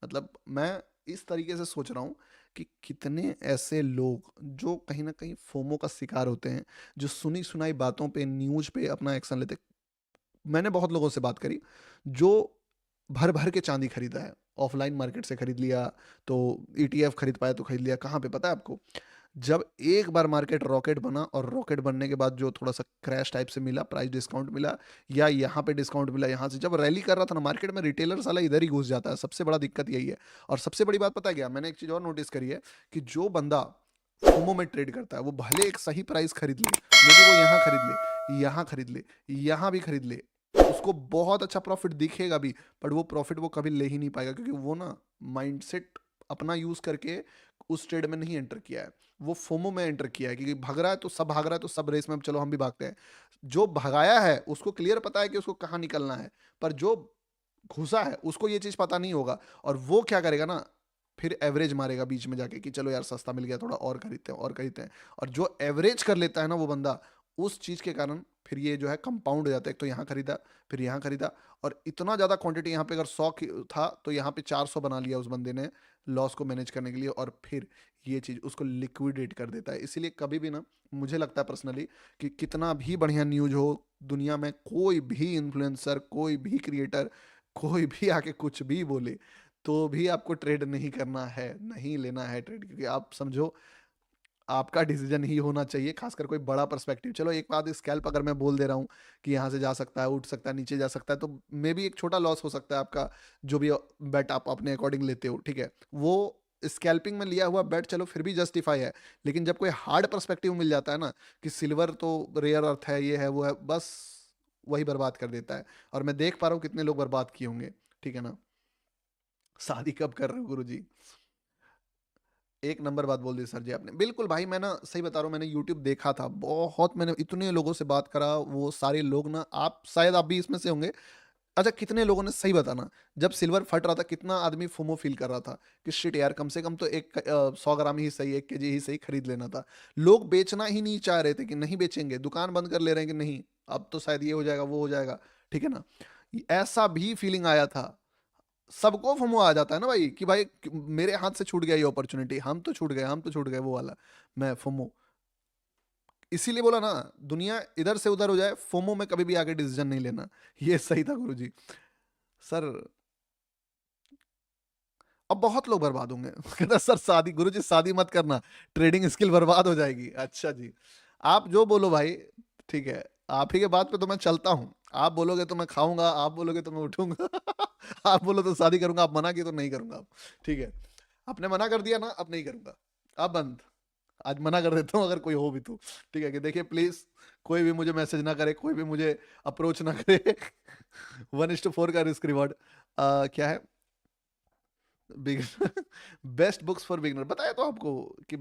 मतलब मैं इस तरीके से सोच रहा हूँ कि कितने ऐसे लोग जो कहीं ना कहीं फोमो का शिकार होते हैं, जो सुनी सुनाई बातों पे, न्यूज पे अपना एक्शन लेते। मैंने बहुत लोगों से बात करी जो भर भर के चांदी खरीदा है, ऑफलाइन मार्केट से खरीद लिया, तो ईटीएफ खरीद पाया तो खरीद लिया, कहाँ पे पता है आपको? जब एक बार मार्केट रॉकेट बना, और रॉकेट बनने के बाद जो थोड़ा सा क्रैश टाइप से मिला, प्राइस डिस्काउंट मिला, या यहाँ पे डिस्काउंट मिला, यहाँ से जब रैली कर रहा था ना मार्केट में, रिटेलर साला इधर ही घुस जाता है, सबसे बड़ा दिक्कत यही है। और सबसे बड़ी बात पता है क्या, मैंने एक चीज़ और नोटिस करी है, कि जो बंदा फोमो में ट्रेड करता है, वो भले एक सही प्राइस खरीद ले, मे बी वो यहाँ खरीद ले, यहाँ खरीद ले, यहाँ भी खरीद ले, उसको बहुत अच्छा प्रॉफिट दिखेगा भी, बट वो प्रॉफिट वो कभी ले ही नहीं पाएगा, क्योंकि वो ना माइंडसेट अपना यूज करके उस ट्रेड में नहीं एंटर किया है, वो फोमो में एंटर किया है, क्योंकि भाग रहा है तो सब भाग रहा है, तो सब रेस में चलो हम भी भागते हैं। जो भगाया है उसको क्लियर पता है कि उसको कहाँ निकलना है, पर जो घुसा है उसको ये चीज पता नहीं होगा, और वो क्या करेगा ना, फिर एवरेज मारेगा बीच में जाके, कि चलो यार सस्ता मिल गया, थोड़ा और खरीदते हैं और खरीदते हैं। और जो एवरेज कर लेता है ना वो बंदा, उस चीज के कारण फिर ये जो है कंपाउंड हो जाता है, एक तो यहाँ खरीदा, फिर यहाँ खरीदा, और इतना ज्यादा क्वांटिटी, यहाँ पे अगर 100 था तो यहाँ पे 400 बना लिया उस बंदे ने, लॉस को मैनेज करने के लिए, और फिर ये चीज उसको लिक्विडेट कर देता है। इसीलिए कभी भी ना, मुझे लगता है पर्सनली, कि कितना भी बढ़िया न्यूज हो दुनिया में, कोई भी इन्फ्लुएंसर, कोई भी क्रिएटर, कोई भी आके कुछ भी बोले, तो भी आपको ट्रेड नहीं करना है, नहीं लेना है ट्रेड, क्योंकि आप समझो आपका डिसीजन ही होना चाहिए, खासकर कोई बड़ा पर्सपेक्टिव। चलो एक बात, स्कैल्प अगर मैं बोल दे रहा हूँ कि यहाँ से जा सकता है, उठ सकता है, नीचे जा सकता है, तो मे भी एक छोटा लॉस हो सकता है आपका, जो भी बेट आप अपने अकॉर्डिंग लेते हो, ठीक है, वो स्कैल्पिंग में लिया हुआ बेट चलो फिर भी जस्टिफाई है। लेकिन जब कोई हार्ड पर्सपेक्टिव मिल जाता है ना, कि सिल्वर तो रेयर अर्थ है, ये है वो है, बस वही बर्बाद कर देता है। और मैं देख पा रहा हूँ कितने लोग बर्बाद किए होंगे, ठीक है ना। शादी कब कर रहे हो गुरु जी? एक नंबर बात बोल दी सर जी आपने, बिल्कुल भाई, मैं ना सही बता रहा हूँ, मैंने यूट्यूब देखा था बहुत, मैंने इतने लोगों से बात करा, वो सारे लोग ना, आप शायद आप भी इसमें से होंगे। अच्छा, कितने लोगों ने, सही बताना, जब सिल्वर फट रहा था कितना आदमी फोमो फील कर रहा था, कि शिट यार, कम से कम तो 100 ग्राम ही सही, 1 केजी ही सही खरीद लेना था। लोग बेचना ही नहीं चाह रहे थे, कि नहीं बेचेंगे, दुकान बंद कर ले रहे हैं, कि नहीं अब तो शायद ये हो जाएगा वो हो जाएगा, ठीक है ना। ऐसा भी फीलिंग आया था। सबको फोमो आ जाता है ना भाई, कि भाई मेरे हाथ से छूट गया ये अपॉर्चुनिटी, हम तो छूट गए, हम तो छूट गए, वो वाला मैं फोमो। इसीलिए बोला ना, दुनिया इधर से उधर हो जाए, फोमो में कभी भी आगे डिसीजन नहीं लेना। ये सही था गुरुजी। सर अब बहुत लोग बर्बाद होंगे। कहता सर शादी, गुरुजी शादी मत करना, ट्रेडिंग स्किल बर्बाद हो जाएगी। अच्छा जी, आप जो बोलो भाई, ठीक है, आप ही के बात पे तो मैं चलता हूँ। आप बोलोगे तो मैं खाऊंगा, आप बोलोगे तो मैं उठूंगा। आप बोलो तो शादी करूंगा, आप मना किए तो नहीं करूंगा अब, ठीक है। आपने मना कर दिया ना, अब नहीं करूंगा, अब बंद। आज मना कर देता हूँ, अगर कोई हो भी तो, ठीक है, कि देखिए प्लीज, कोई भी मुझे मैसेज ना करे, कोई भी मुझे अप्रोच ना करे। 1:4 का रिस्क रिवॉर्ड क्या है? Beginner, best books for beginner, बताया तो आपको कि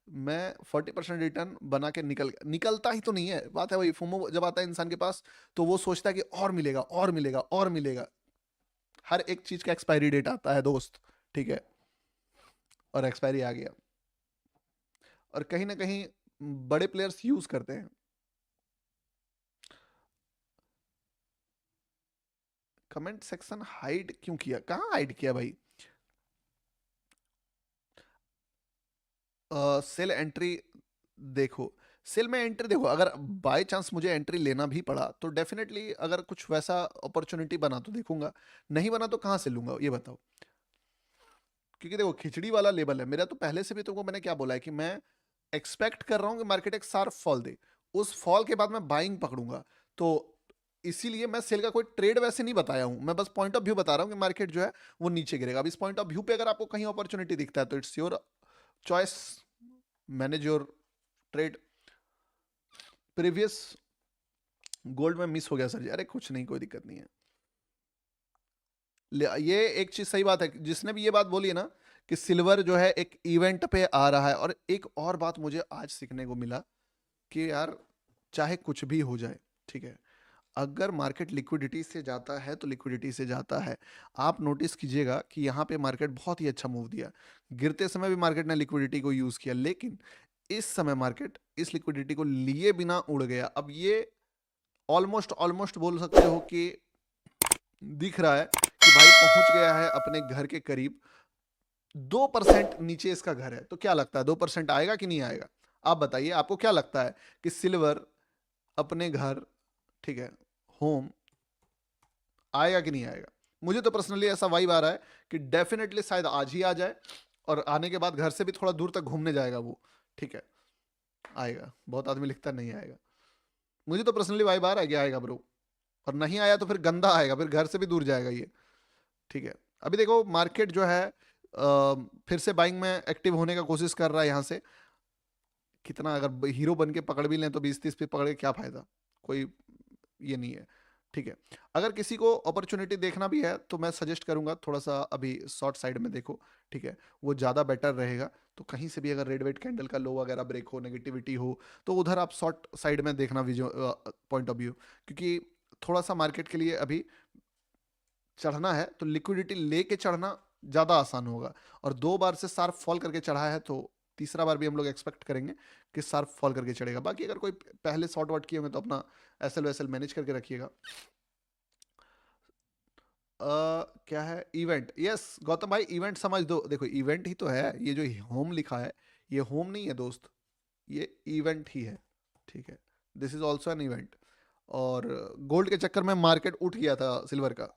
मैं 40% रिटर्न बना के निकलता ही तो नहीं है, बात है वही, फोमो जब आता है इंसान के पास, तो वो सोचता है कि और मिलेगा और मिलेगा और मिलेगा। हर एक चीज का एक्सपायरी डेट आता है दोस्त, ठीक है, और एक्सपायरी आ गया, और कहीं ना कहीं बड़े प्लेयर्स यूज करते हैं। कमेंट सेक्शन हाइड क्यों किया? कहाँ हाइड किया भाई? सेल एंट्री, देखो, सेल में एंट्री देखो, अगर बाय चांस मुझे एंट्री लेना भी पड़ा तो डेफिनेटली, अगर कुछ वैसा अपॉर्चुनिटी बना तो देखूंगा, नहीं बना तो कहाँ से लूंगा ये बताओ। क्योंकि देखो खिचड़ी वाला लेवल है मेरा, तो पहले से भी तुमको मैंने क्या बोला है, कि मैं एक्सपेक्ट कर रहा हूँ कि मार्केट एक शार्प फॉल दे, उस फॉल के बाद मैं बाइंग पकड़ूंगा। तो इसीलिए मैं सेल का कोई ट्रेड वैसे नहीं बताया हूं, मैं बस पॉइंट ऑफ व्यू बता रहा हूं कि मार्केट जो है वो नीचे गिरेगा। अब इस पॉइंट ऑफ व्यू पे अगर आपको कहीं अपॉर्चुनिटी दिखता है तो it's your choice, manage your trade. Previous gold में मिस हो गया सर जी। अरे कुछ नहीं, कोई दिक्कत नहीं है। ये एक चीज सही बात है, जिसने भी ये बात बोली है ना कि सिल्वर जो है एक इवेंट पे आ रहा है। और एक और बात मुझे आज सीखने को मिला कि यार चाहे कुछ भी हो जाए, ठीक है, अगर मार्केट लिक्विडिटी से जाता है तो लिक्विडिटी से जाता है। आप नोटिस कीजिएगा कि यहाँ पे मार्केट बहुत ही अच्छा मूव दिया। गिरते समय भी मार्केट ने लिक्विडिटी को यूज किया, लेकिन इस समय मार्केट इस लिक्विडिटी को लिए बिना उड़ गया। अब ये ऑलमोस्ट ऑलमोस्ट बोल सकते हो कि दिख रहा है कि भाई पहुंच गया है अपने घर के करीब। 2% नीचे इसका घर है, तो क्या लगता है 2% आएगा कि नहीं आएगा? आप बताइए, आपको क्या लगता है कि सिल्वर अपने घर, ठीक है, होम, आएगा कि नहीं आएगा? मुझे तो पर्सनली ऐसा वाइब आ रहा है कि डेफिनेटली शायद आज ही आ जाए, और आने के बाद घर से भी थोड़ा दूर तक घूमने जाएगा वो, ठीक है, आएगा। बहुत आदमी लिखता नहीं आएगा, मुझे तो पर्सनली वाइब आ रहा है कि आएगा ब्रो। और नहीं आया तो फिर गंदा आएगा, फिर घर से भी दूर जाएगा ये, ठीक है। अभी देखो मार्केट जो है फिर से बाइंग में एक्टिव होने का कोशिश कर रहा है यहाँ से। कितना अगर हीरो बन के पकड़ भी लें तो 20-30 पे पकड़ के क्या फायदा, कोई ये नहीं है, ठीक है। अगर किसी को अपॉर्चुनिटी देखना भी है तो मैं सजेस्ट करूंगा थोड़ा सा अभी शॉर्ट साइड में देखो, ठीक है, वो ज़्यादा बेटर रहेगा। तो कहीं से भी अगर रेड वेट कैंडल का लो वगैरह ब्रेक हो, नेगेटिविटी हो, तो उधर आप शॉर्ट साइड में देखना विजो पॉइंट ऑफ व्यू, क्योंकि थोड़ा सा मार्केट के लिए अभी चढ़ना है तो लिक्विडिटी लेके चढ़ना ज़्यादा आसान होगा। और 2 बार से शार्प फॉल करके चढ़ा है तो तीसरा बार भी हम लोग एक्सपेक्ट करेंगे कि शार्प फॉल करके चढ़ेगा। बाकी अगर कोई पहले शॉर्ट वॉट किए होंगे तो अपना एसएल वैसल मैनेज करके रखिएगा। क्या है इवेंट? यस गौतम भाई, इवेंट समझ दो। देखो इवेंट ही तो है, ये जो होम लिखा है ये होम नहीं है दोस्त, ये इवेंट ही है, ठीक है। This is also an event. और गोल्ड के चक्कर में मार्केट उठ गया था सिल्वर का।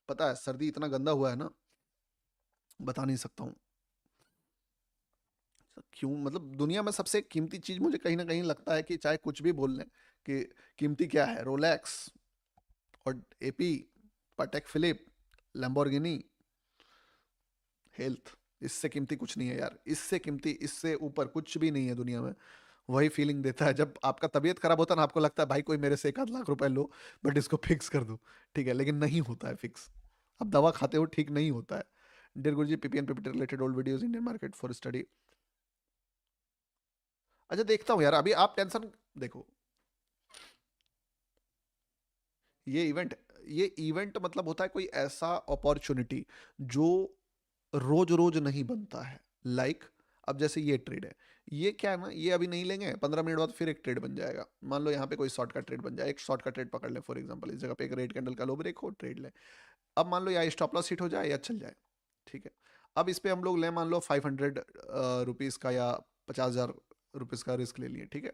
पता है सर्दी इतना गंदा हुआ है ना, बता नहीं सकता हूँ क्यों। मतलब दुनिया में सबसे कीमती चीज मुझे कहीं ना कहीं लगता है कि चाहे कुछ भी बोल लें कि कीमती क्या है, रोलेक्स और एपी, पाटेक फिलिप, लैम्बोर्गिनी, हेल्थ। इससे कीमती कुछ नहीं है यार, इससे कीमती, इससे ऊपर कुछ भी नहीं है दुनिया में। वही फीलिंग देता है जब आपका तबीयत खराब होता है ना, आपको लगता है भाई कोई मेरे से 1 आध लाख रुपए लो बट इसको फिक्स कर दो, ठीक है, लेकिन नहीं होता है फिक्स। आप दवा खाते हो ठीक नहीं होता है। Dear Guruji, PPN PPT related old videos Indian market for study. अच्छा देखता हूँ यार, अभी आप टेंशन देखो। ये इवेंट, ये इवेंट मतलब होता है कोई ऐसा अपॉर्चुनिटी जो रोज रोज नहीं बनता है। लाइक अब जैसे ये ट्रेड है, ये क्या है ना, ये अभी नहीं लेंगे, 15 मिनट बाद फिर एक ट्रेड बन जाएगा। मान लो यहाँ पे कोई शॉर्ट का ट्रेड बन जाए, एक शॉर्ट का ट्रेड पकड़ ले फॉर एग्जांपल, इस जगह पे एक रेड कैंडल का लो ब्रेक हो, ट्रेड ले। अब मान लो या स्टॉप लॉस हिट हो जाए या चल जाए, ठीक है। अब इस पे हम लोग ले मान लो 500 रुपीज़ का या 50,000 रुपीज़ का रिस्क ले लिए, ठीक है,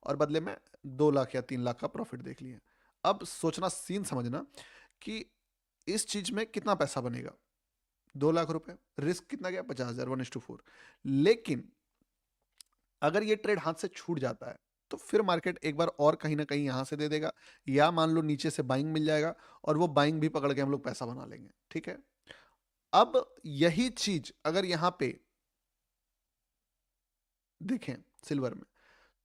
और बदले में 2 लाख या 3 लाख का प्रॉफिट देख लिए। अब सोचना, सीन समझना कि इस चीज में कितना पैसा बनेगा। 2 लाख रुपए, रिस्क कितना गया 50,000, 1:4। लेकिन अगर ये ट्रेड हाथ से छूट जाता है तो फिर मार्केट एक बार और कहीं ना कहीं यहां से दे देगा, या मान लो नीचे से बाइंग मिल जाएगा और वो बाइंग भी पकड़ के हम लोग पैसा बना लेंगे, ठीक है। अब यही चीज अगर यहां पे देखें सिल्वर में,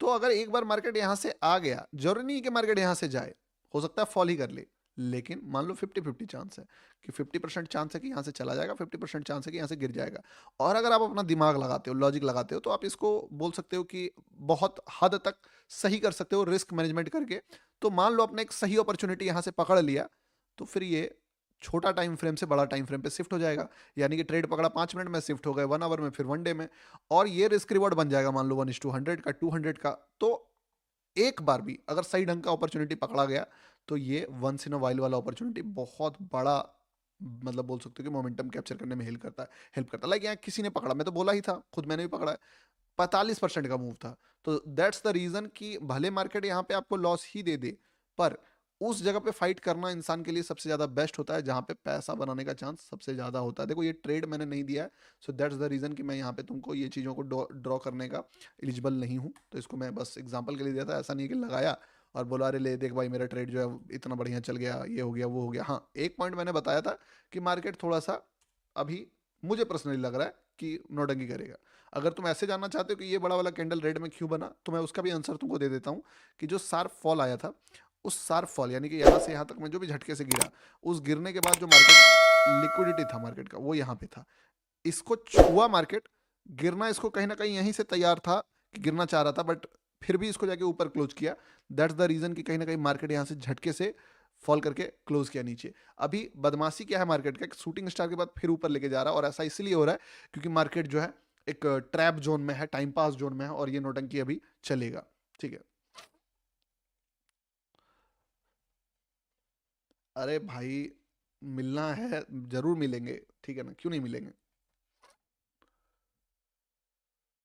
तो अगर एक बार मार्केट यहां से आ गया, जरूरी नहीं कि मार्केट यहां से जाए, हो सकता है फॉल ही कर ले, लेकिन मान लो 50-50 चांस है कि 50% चांस है कि यहां से चला जाएगा, 50% चांस है कि यहां से गिर जाएगा। और अगर आप अपना दिमाग लगाते हो, लॉजिक लगाते हो, तो आप इसको बोल सकते हो कि बहुत हद तक सही कर सकते हो रिस्क मैनेजमेंट करके। तो मान लो आपने एक सही अपॉर्चुनिटी यहां से पकड़ लिया, तो फिर ये छोटा टाइम फ्रेम से बड़ा टाइम फ्रेम पे शिफ्ट हो जाएगा। यानी कि ट्रेड पकड़ा 5 मिनट में, शिफ्ट हो गए 1 आवर में, फिर 1 डे में। और ये रिस्क रिवॉर्ड बन जाएगा मान लो 1:100 का, 200 का। तो एक बार भी अगर सही ढंग का अपॉर्चुनिटी पकड़ा गया तो ये वंस इन अ वाइल वाला अपॉर्चुनिटी बहुत बड़ा, मतलब बोल सकते हो कि मोमेंटम कैप्चर करने में हेल्प करता है। लाइक यहाँ किसी ने पकड़ा, मैं तो बोला ही था, खुद मैंने भी पकड़ा है, 45% का मूव था। तो दैट्स द रीजन कि भले मार्केट यहाँ पे आपको लॉस ही दे दे, पर उस जगह पे फाइट करना इंसान के लिए सबसे ज्यादा बेस्ट होता है जहां पे पैसा बनाने का चांस सबसे ज्यादा होता है। देखो ये ट्रेड मैंने नहीं दिया है, सो दैट्स द रीजन कि मैं यहाँ पे तुमको ये चीजों को ड्रॉ करने का एलिजिबल नहीं हूँ। तो इसको मैं बस एग्जाम्पल के लिए दिया था, ऐसा नहीं है कि लगाया और बोला अरे ले देख भाई मेरा ट्रेड जो है इतना बढ़िया चल गया, ये हो गया वो हो गया। हाँ एक पॉइंट मैंने बताया था कि मार्केट थोड़ा सा अभी मुझे पर्सनली लग रहा है कि नौटंकी करेगा। अगर तुम ऐसे जानना चाहते हो कि ये बड़ा वाला कैंडल रेड में क्यों बना, तो मैं उसका भी आंसर तुमको दे देता हूँ कि जो शार्प फॉल आया था, उस शार्प फॉल यानी कि यहाँ से यहाँ तक में जो भी झटके से गिरा, उस गिरने के बाद जो मार्केट लिक्विडिटी था मार्केट का वो यहाँ पे था, इसको छुआ मार्केट, गिरना इसको कहीं ना कहीं यहीं से तैयार था कि गिरना चाह रहा था, बट फिर भी इसको जाके ऊपर क्लोज किया। दैट्स द रीजन कि कहीं ना कहीं मार्केट यहाँ से झटके से फॉल करके क्लोज किया नीचे। अभी बदमाशी क्या है मार्केट का, शूटिंग स्टार के बाद फिर ऊपर लेके जा रहा है, और ऐसा इसलिए हो रहा है क्योंकि मार्केट जो है एक ट्रैप जोन में है, टाइम पास जोन में है, और ये नोटंकी अभी चलेगा। ठीक है। अरे भाई, मिलना है, जरूर मिलेंगे, ठीक है ना, क्यों नहीं मिलेंगे।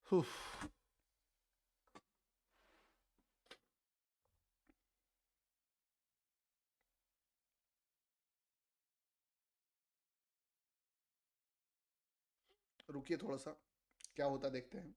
उफ, रुकिए थोड़ा सा, क्या होता देखते हैं।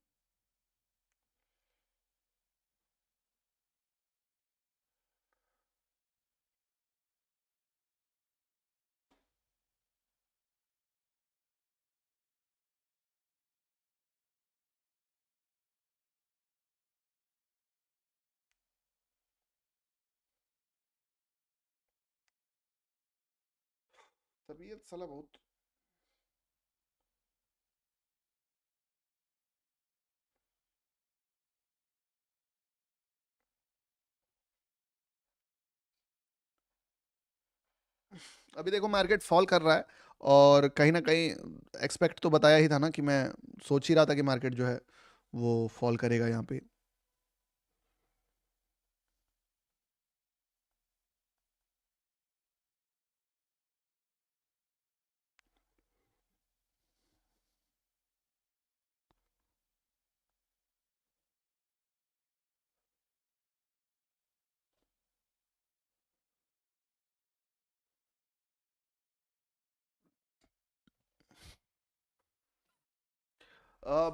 तबीयत साला बहुत। अभी देखो मार्केट फॉल कर रहा है, और कहीं ना कहीं एक्सपेक्ट तो बताया ही था ना कि मैं सोच ही रहा था कि मार्केट जो है वो फॉल करेगा यहाँ पे।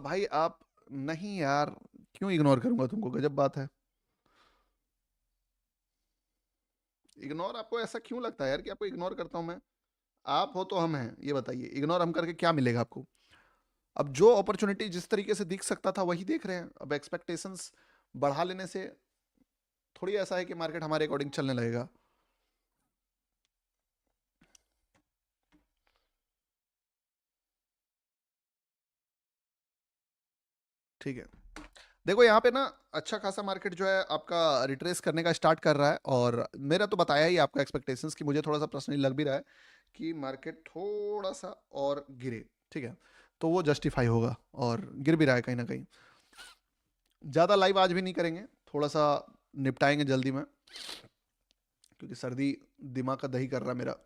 भाई आप, नहीं यार, क्यों इग्नोर करूंगा तुमको, गजब बात है। इग्नोर आपको ऐसा क्यों लगता है यार कि आपको इग्नोर करता हूं मैं? आप हो तो हम हैं, ये बताइए, इग्नोर हम करके क्या मिलेगा आपको? अब जो अपॉर्चुनिटी जिस तरीके से दिख सकता था वही देख रहे हैं, अब एक्सपेक्टेशंस बढ़ा लेने से थोड़ी ऐसा है कि मार्केट हमारे अकॉर्डिंग चलने लगेगा। ठीक है। देखो यहाँ पे ना अच्छा खासा मार्केट जो है आपका रिट्रेस करने का स्टार्ट कर रहा है, और मेरा तो बताया ही आपका एक्सपेक्टेशंस कि मुझे थोड़ा सा पर्सनली लग भी रहा है कि मार्केट थोड़ा सा और गिरे। ठीक है, तो वो जस्टिफाई होगा, और गिर भी रहा है कहीं ना कहीं। ज़्यादा लाइव आज भी नहीं करेंगे, थोड़ा सा निपटाएंगे जल्दी में, क्योंकि सर्दी दिमाग का दही कर रहा है मेरा।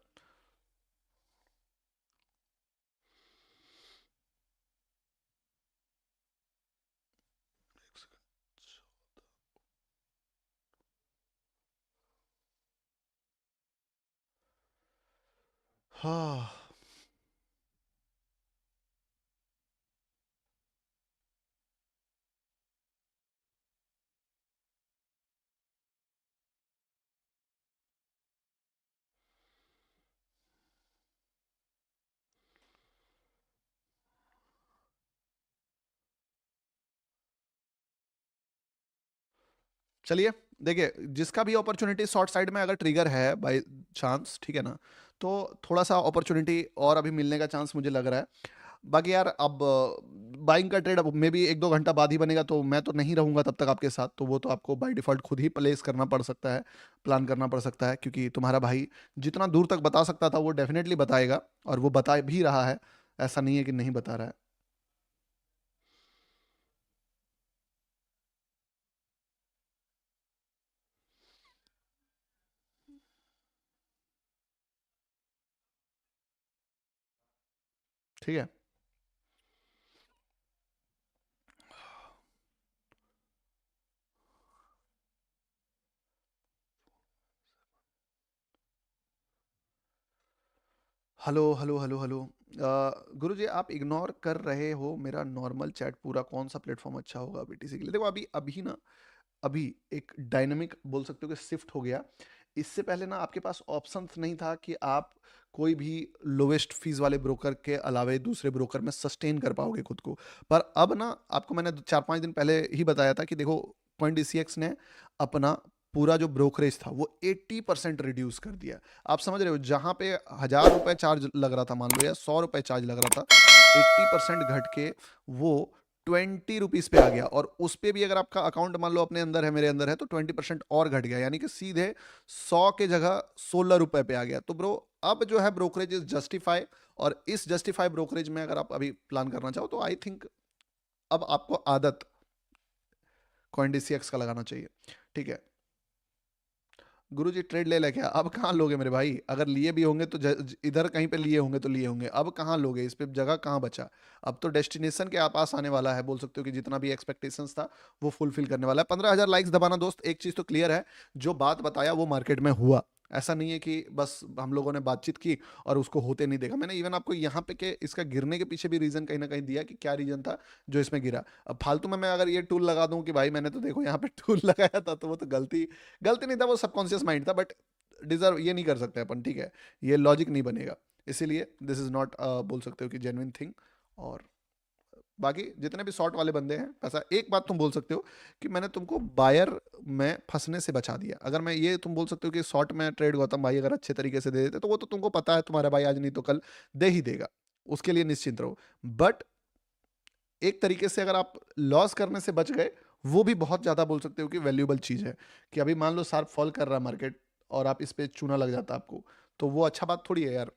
हाँ। चलिए, देखिए, जिसका भी अपॉर्चुनिटी शॉर्ट साइड में अगर ट्रिगर है बाय चांस, ठीक है ना, तो थोड़ा सा अपॉर्चुनिटी और अभी मिलने का चांस मुझे लग रहा है। बाकी यार अब बाइंग का ट्रेड अब मे बी एक दो घंटा बाद ही बनेगा, तो मैं तो नहीं रहूंगा तब तक आपके साथ, तो वो तो आपको बाय डिफॉल्ट खुद ही प्लेस करना पड़ सकता है, प्लान करना पड़ सकता है, क्योंकि तुम्हारा भाई जितना दूर तक बता सकता था वो डेफिनेटली बताएगा, और वो बता भी रहा है, ऐसा नहीं है कि नहीं बता रहा है। ठीक है। Hello hello hello hello. गुरु जी, आप इग्नोर कर रहे हो मेरा नॉर्मल चैट पूरा, कौन सा प्लेटफॉर्म अच्छा होगा बीटीसी के लिए? देखो अभी अभी ना, अभी एक डायनामिक बोल सकते हो कि शिफ्ट हो गया। इससे पहले ना आपके पास ऑप्शन नहीं था कि आप कोई भी लोवेस्ट फीस वाले ब्रोकर के अलावे दूसरे ब्रोकर में सस्टेन कर पाओगे खुद को। पर अब ना आपको मैंने 4-5 दिन पहले ही बताया था कि देखो CoinDCX ने अपना पूरा जो ब्रोकरेज था वो 80% रिड्यूस कर दिया। आप समझ रहे हो, जहां पे 1000 रुपए चार्ज लग रहा था मान लो, या 100 रुपए चार्ज लग रहा था, 80% घट के वो 20 रुपीज पे आ गया। और उस पे भी अगर आपका अकाउंट मान लो अपने अंदर है, मेरे अंदर है, तो 20% और घट गया, यानी कि सीधे 100 के जगह 16 रुपए पे आ गया। तो ब्रो अब जो है ब्रोकरेज इज जस्टिफाई, और इस जस्टिफाई ब्रोकरेज में अगर आप अभी प्लान करना चाहो तो आई थिंक अब आपको आदत CoinDCX का लगाना चाहिए। ठीक है गुरुजी, ट्रेड ले क्या? अब कहाँ लोगे मेरे भाई? अगर लिए भी होंगे तो इधर कहीं पे लिए होंगे तो लिए होंगे, अब कहाँ लोगे? इस पे जगह कहाँ बचा? अब तो डेस्टिनेशन के पास आने वाला है, बोल सकते हो कि जितना भी एक्सपेक्टेशंस था वो फुलफिल करने वाला है। 15,000 लाइक्स दबाना दोस्त। एक चीज तो क्लियर है, जो बात बताया वो मार्केट में हुआ। ऐसा नहीं है कि बस हम लोगों ने बातचीत की और उसको होते नहीं देखा। मैंने इवन आपको यहाँ पे के इसका गिरने के पीछे भी रीजन कहीं ना कहीं दिया कि क्या रीजन था जो इसमें गिरा। अब फालतू में मैं अगर ये टूल लगा दूं कि भाई मैंने तो देखो यहाँ पे टूल लगाया था, तो वो तो गलती गलती नहीं था, वो सबकॉन्शियस माइंड था। बट डिजर्व ये नहीं कर सकते अपन, ठीक है, ये लॉजिक नहीं बनेगा। इसीलिए दिस इज नॉट बोल सकते हो कि जेन्युइन थिंग। और बाकी जितने भी शॉर्ट वाले बंदे हैं, ऐसा एक बात तुम बोल सकते हो कि मैंने तुमको बायर में फंसने से बचा दिया। अगर मैं ये तुम बोल सकते हो कि शॉर्ट में ट्रेड गौतम भाई अगर अच्छे तरीके से दे देते, तो वो तो तुमको पता है तुम्हारा भाई आज नहीं तो कल दे ही देगा, उसके लिए निश्चिंत रहो। बट एक तरीके से अगर आप लॉस करने से बच गए, वो भी बहुत ज्यादा बोल सकते हो कि वैल्यूएबल चीज है। कि अभी मान लो शार्प फॉल कर रहा है मार्केट और आप इस पे चूना लग जाता आपको, तो वो अच्छा बात थोड़ी है यार।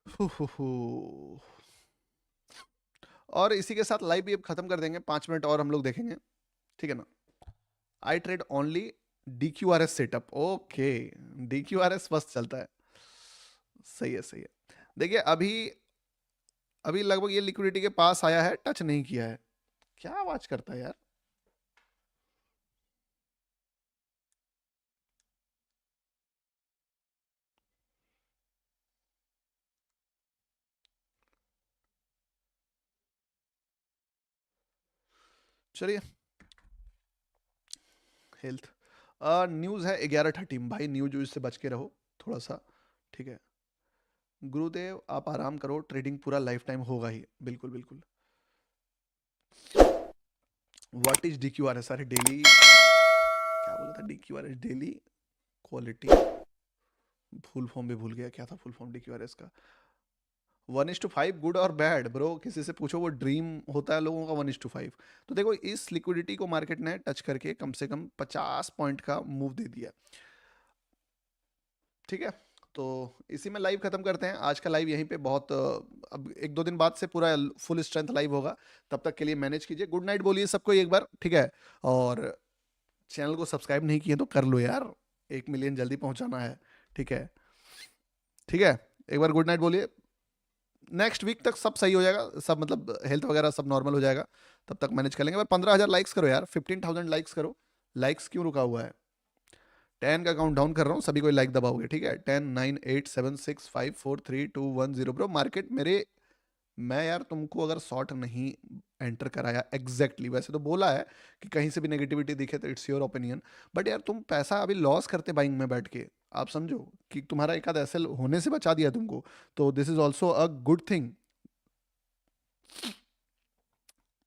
Who, who, who. और इसी के साथ लाइव भी अब खत्म कर देंगे, 5 मिनट और हम लोग देखेंगे, ठीक है ना। I trade only DQRS setup, okay. DQRS बस चलता है, सही है सही है। देखिए अभी अभी लगभग ये लिक्विडिटी के पास आया है, टच नहीं किया है। क्या आवाज करता है यार? चलिए, हेल्थ न्यूज़ है 11:30 भाई, न्यूज से बच के रहो थोड़ा सा, ठीक है। गुरुदेव आप आराम करो, ट्रेडिंग पूरा लाइफ टाइम होगा ही, बिल्कुल बिल्कुल। What is DQRS? अरे डेली क्या बोला था? DQRS daily quality, full form भी भूल गया, क्या था फुल फॉर्म DQRS का? 1:5 गुड और बैड ब्रो, किसी से पूछो, वो ड्रीम होता है लोगों का 1:5। तो देखो इस लिक्विडिटी को मार्केट ने टच करके कम से कम 50 पॉइंट का मूव दे दिया, ठीक है। तो इसी में लाइव खत्म करते हैं आज का लाइव यहीं पे। बहुत अब 1-2 दिन बाद से पूरा फुल स्ट्रेंथ लाइव होगा, तब तक के लिए मैनेज कीजिए। गुड नाइट बोलिए सबको एक बार, ठीक है। और चैनल को सब्सक्राइब नहीं किए तो कर लो यार, 1 मिलियन जल्दी पहुंचाना है, ठीक है। ठीक है, एक बार गुड नाइट बोलिए। नेक्स्ट वीक तक सब सही हो जाएगा, सब मतलब हेल्थ वगैरह सब नॉर्मल हो जाएगा, तब तक मैनेज कर लेंगे। पर 15,000 लाइक्स करो यार, 15,000 लाइक्स करो। लाइक्स क्यों रुका हुआ है? 10 का काउंट डाउन कर रहा हूँ, सभी कोई लाइक दबाओगे, ठीक है। 10 9 8 7 6 5 4 3 2 1 0 ब्रो। मार्केट मेरे, मैं यार तुमको अगर शॉर्ट नहीं एंटर कराया एग्जैक्टली, वैसे तो बोला है कि कहीं से भी नेगेटिविटी दिखे तो इट्स योर ओपिनियन, बट यार तुम पैसा अभी लॉस करते बाइंग में बैठ के, आप समझो कि तुम्हारा एक आध एसएल होने से बचा दिया तुमको, तो this is also a good thing,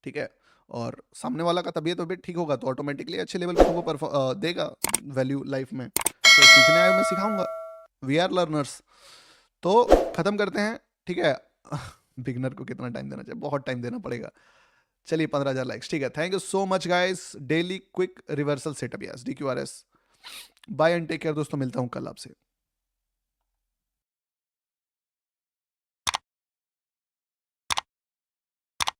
ठीक है। और सामने वाला का तबीयत वबीयत ठीक होगा तो ऑटोमेटिकली अच्छे लेवल पे तुमको देगा वैल्यू लाइफ में। तो सीखने आए हो, मैं सिखाऊंगा, वी आर लर्नर्स। तो खत्म करते हैं, ठीक है। बिगनर को कितना टाइम देना चाहिए? बहुत टाइम देना पड़ेगा। चलिए 15,000 लाइक्स, ठीक है। Thank you so much guys. Daily quick reversal setup, yes DQRS। Bye and take care दोस्तों, मिलता हूँ कल आपसे।